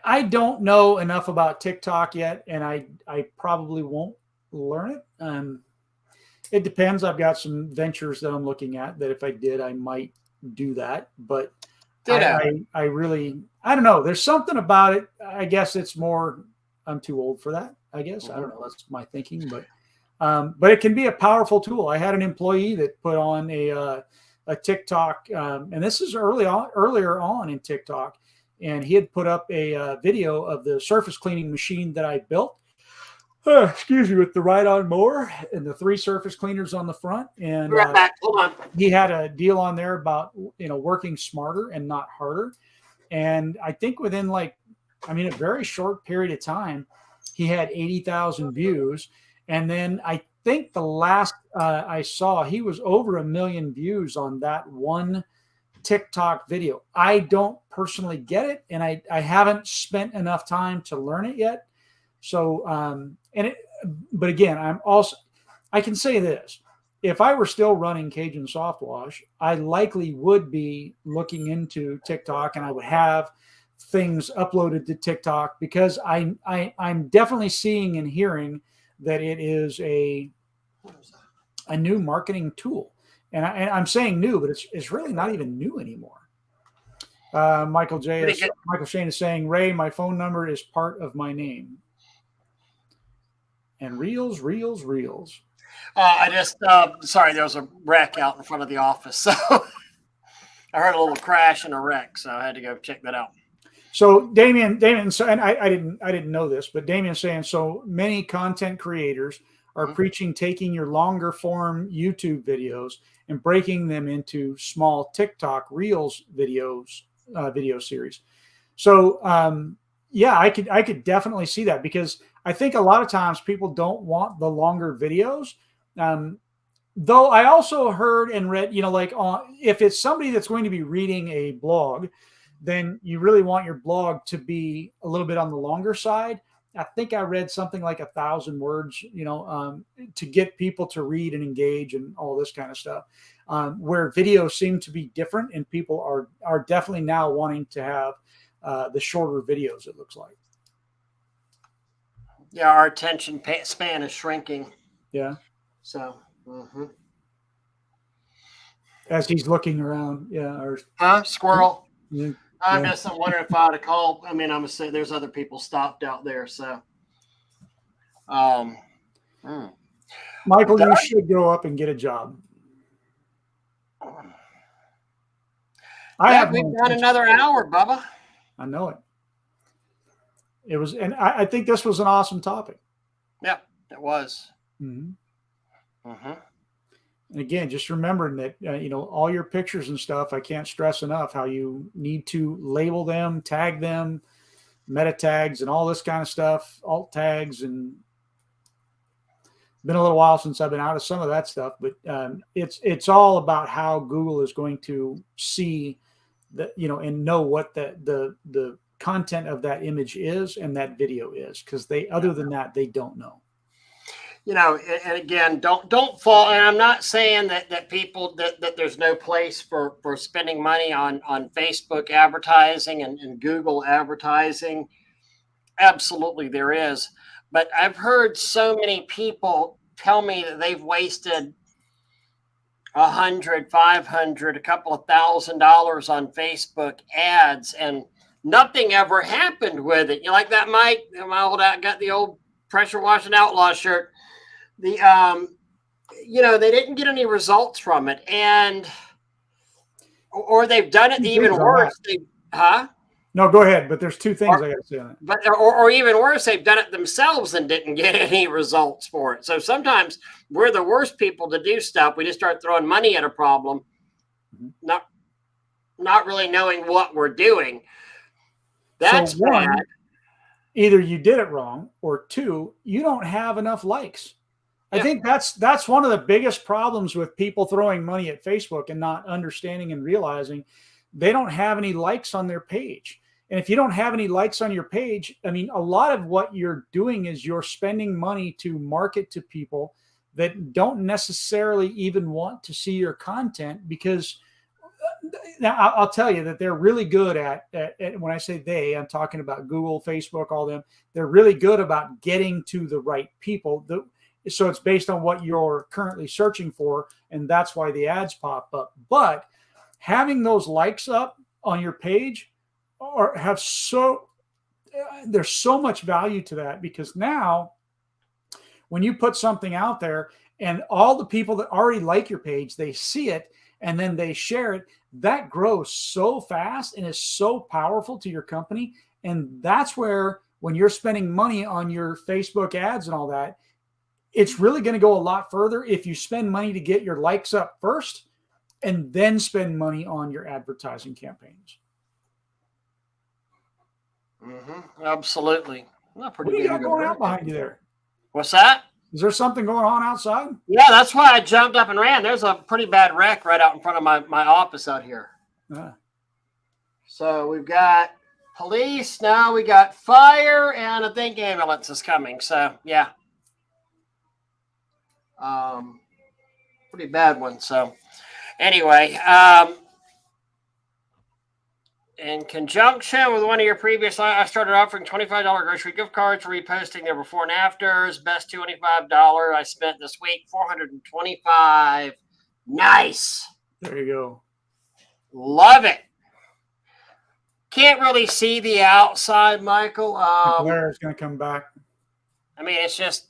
I don't know enough about TikTok yet, and I probably won't learn it. It depends. I've got some ventures that I'm looking at that if I did, I might do that. But Ditto. I really, I don't know. There's something about it. I guess it's more, I'm too old for that. I guess. I don't know. That's my thinking, but it can be a powerful tool. I had an employee that put on a TikTok, and this is earlier on in TikTok, and he had put up a video of the surface cleaning machine that I built. Excuse me, with the ride-on mower and the 3 surface cleaners on the front, and Right back. Hold on. he had a deal on there about working smarter and not harder. And I think within a very short period of time, he had 80,000 views. And then I think the last I saw, he was over 1 million views on that one TikTok video. I don't personally get it, and I haven't spent enough time to learn it yet. So, but again, I can say this. If I were still running Cajun Soft Wash, I likely would be looking into TikTok, and I would have things uploaded to TikTok, because I'm definitely seeing and hearing that it is a new marketing tool. And I'm saying new, but it's really not even new anymore. Michael Shane is saying, Ray, my phone number is part of my name. And reels. I just, sorry, there was a wreck out in front of the office. So I heard a little crash and a wreck. So I had to go check that out. So Damien, so, and I didn't know this, but Damien's saying, so many content creators are preaching taking your longer form YouTube videos and breaking them into small TikTok Reels video series. So yeah, I could definitely see that, because I think a lot of times people don't want the longer videos. Though I also heard and read, if it's somebody that's going to be reading a blog, then you really want your blog to be a little bit on the longer side. I think I read something like 1,000 words, to get people to read and engage and all this kind of stuff. Where videos seem to be different, and people are definitely now wanting to have the shorter videos, it looks like. Yeah, our attention span is shrinking. Yeah. So. As he's looking around, squirrel. Yeah. I'm wondering if I ought to call. I mean, I'm gonna say there's other people stopped out there. So, Michael, you should go up and get a job. We've done another hour, Bubba. I know it. It was, and I think this was an awesome topic. Yeah, it was. And again, just remembering that, all your pictures and stuff, I can't stress enough how you need to label them, tag them, meta tags, and all this kind of stuff, alt tags. And been a little while since I've been out of some of that stuff, but it's all about how Google is going to see that, and know what the content of that image is and that video is, because other than that, they don't know. And again, don't fall. And I'm not saying that people that there's no place for spending money on Facebook advertising and Google advertising. Absolutely, there is. But I've heard so many people tell me that they've wasted $100, $500, a couple of $1,000 on Facebook ads, and nothing ever happened with it. You like that, Mike? My old got the old pressure washing outlaw shirt. They didn't get any results from it, or they've done it even worse. No, go ahead. But there's two things I got to say on it. But or even worse, they've done it themselves and didn't get any results for it. So sometimes we're the worst people to do stuff. We just start throwing money at a problem, not really knowing what we're doing. That's so one, bad. Either you did it wrong, or two, you don't have enough likes. I think that's one of the biggest problems with people throwing money at Facebook and not understanding and realizing they don't have any likes on their page. And if you don't have any likes on your page, I mean, a lot of what you're doing is you're spending money to market to people that don't necessarily even want to see your content, because Now, I'll tell you that they're really good at when I say they, I'm talking about Google, Facebook, all them. They're really good about getting to the right people. So it's based on what you're currently searching for, and that's why the ads pop up. But having those likes up on your page there's so much value to that, because now when you put something out there and all the people that already like your page, they see it and then they share it, that grows so fast and is so powerful to your company. And that's where, when you're spending money on your Facebook ads and all that, it's really going to go a lot further if you spend money to get your likes up first and then spend money on your advertising campaigns. Absolutely. What do you got going out behind you there? What's that? Is there something going on outside? Yeah, that's why I jumped up and ran. There's a pretty bad wreck right out in front of my office out here. So we've got police now, we got fire, and I think ambulance is coming. So yeah, pretty bad one. So anyway, in conjunction with one of your previous, I started offering $25 grocery gift cards, reposting their before and afters. Best $25 I spent this week, $425. Nice. There you go. Love it. Can't really see the outside, Michael. The glare is going to come back. I mean, it's just,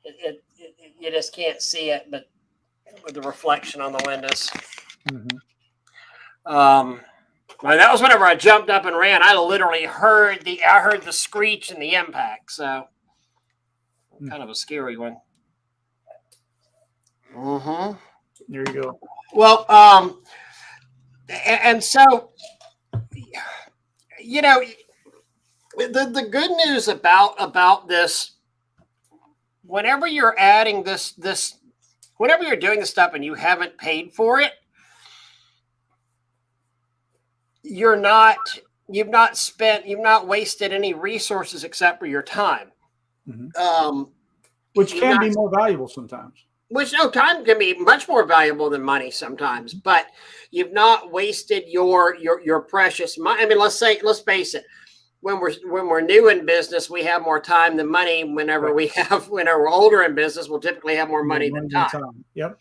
you just can't see it, but with the reflection on the windows. That was whenever I jumped up and ran. I literally heard the screech and the impact. So kind of a scary one. There you go. Well, and so, you know, the good news about this, whenever you're adding this, whenever you're doing this stuff and you haven't paid for it, you've not wasted any resources except for your time. Which can be more valuable sometimes. Time can be much more valuable than money sometimes, but you've not wasted your precious money. I mean, let's face it. When we're new in business, we have more time than money. Whenever we're older in business, we'll typically have more money than time. Yep.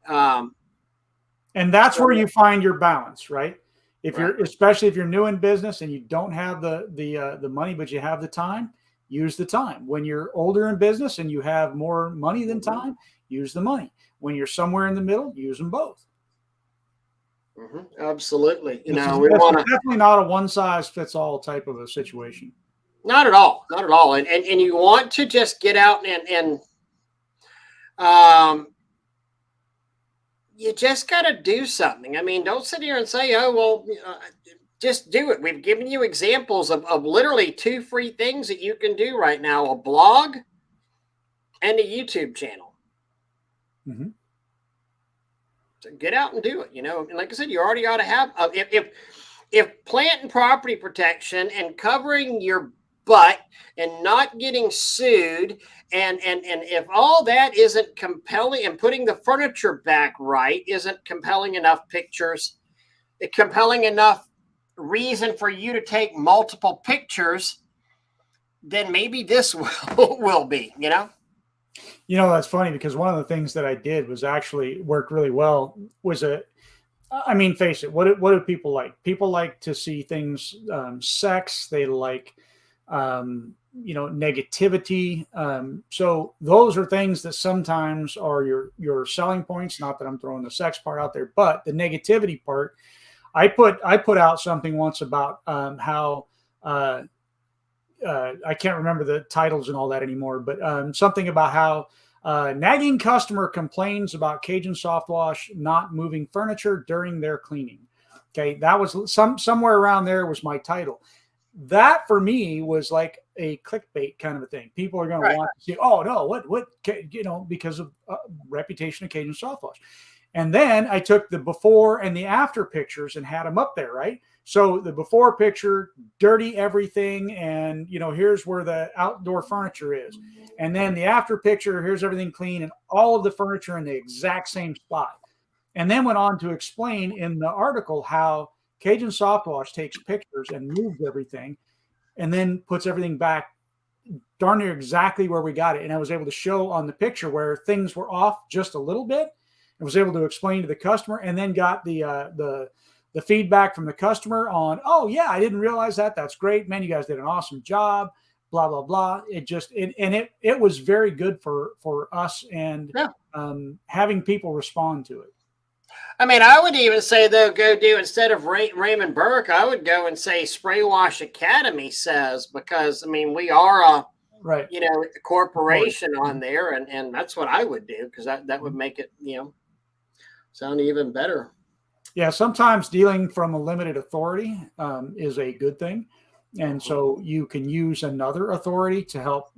And that's where you find your balance, right? Especially if you're new in business and you don't have the money, but you have the time, use the time. When you're older in business and you have more money than time, use the money. When you're somewhere in the middle, use them both. Absolutely. It's definitely not a one size fits all type of a situation. Not at all. Not at all. And you want to just get out and you just got to do something. I mean, don't sit here and say, oh, well, just do it. We've given you examples of literally 2 free things that you can do right now: a blog and a YouTube channel. So get out and do it. And like I said, you already ought to have, if plant and property protection and covering your butt and not getting sued, and if all that isn't compelling, and putting the furniture back right isn't compelling enough pictures, compelling enough reason for you to take multiple pictures, then maybe this will be, That's funny, because one of the things that I did was actually worked really well was face it, what do people like? People like to see things, sex, they like, negativity. So those are things that sometimes are your selling points. Not that I'm throwing the sex part out there, but the negativity part, I put out something once about, how, I can't remember the titles and all that anymore, but something about how nagging customer complains about Cajun Soft Wash not moving furniture during their cleaning. Okay, that was somewhere around there was my title. That for me was like a clickbait kind of a thing. People are going to want to see, oh no, what because of reputation of Cajun Soft Wash. And then I took the before and the after pictures and had them up there, right? So the before picture, dirty everything, and here's where the outdoor furniture is. And then the after picture, here's everything clean and all of the furniture in the exact same spot. and then went on to explain in the article how Cajun Soft Wash takes pictures and moves everything and then puts everything back darn near exactly where we got it. And I was able to show on the picture where things were off just a little bit, and was able to explain to the customer, and then got the feedback from the customer on, oh yeah, I didn't realize that. That's great, man. You guys did an awesome job. Blah blah blah. It was very good for us, and having people respond to it. I mean, I would even say, though, go do, instead of Raymond Burke, I would go and say Spray Wash Academy says, because, I mean, we are a corporation on there, and that's what I would do, because that would make it, sound even better. Yeah, sometimes dealing from a limited authority is a good thing. And so you can use another authority to help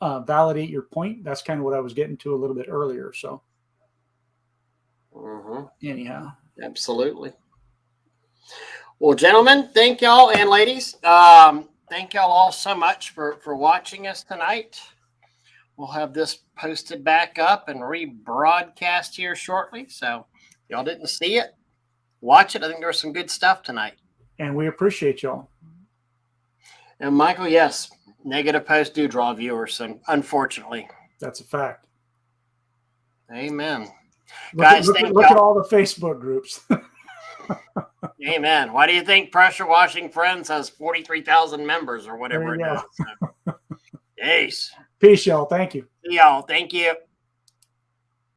validate your point. That's kind of what I was getting to a little bit earlier. So anyhow. Absolutely. Well, gentlemen, thank y'all, and ladies. Thank y'all all so much for watching us tonight. We'll have this posted back up and rebroadcast here shortly. So y'all didn't see it, watch it. I think there was some good stuff tonight. And we appreciate y'all. And Michael, yes, negative post do draw viewers, unfortunately. That's a fact. Amen. Guys, look at all the Facebook groups. Amen. Why do you think Pressure Washing Friends has 43,000 members or whatever it is? Yes. Peace, y'all. Thank you. Y'all, thank you.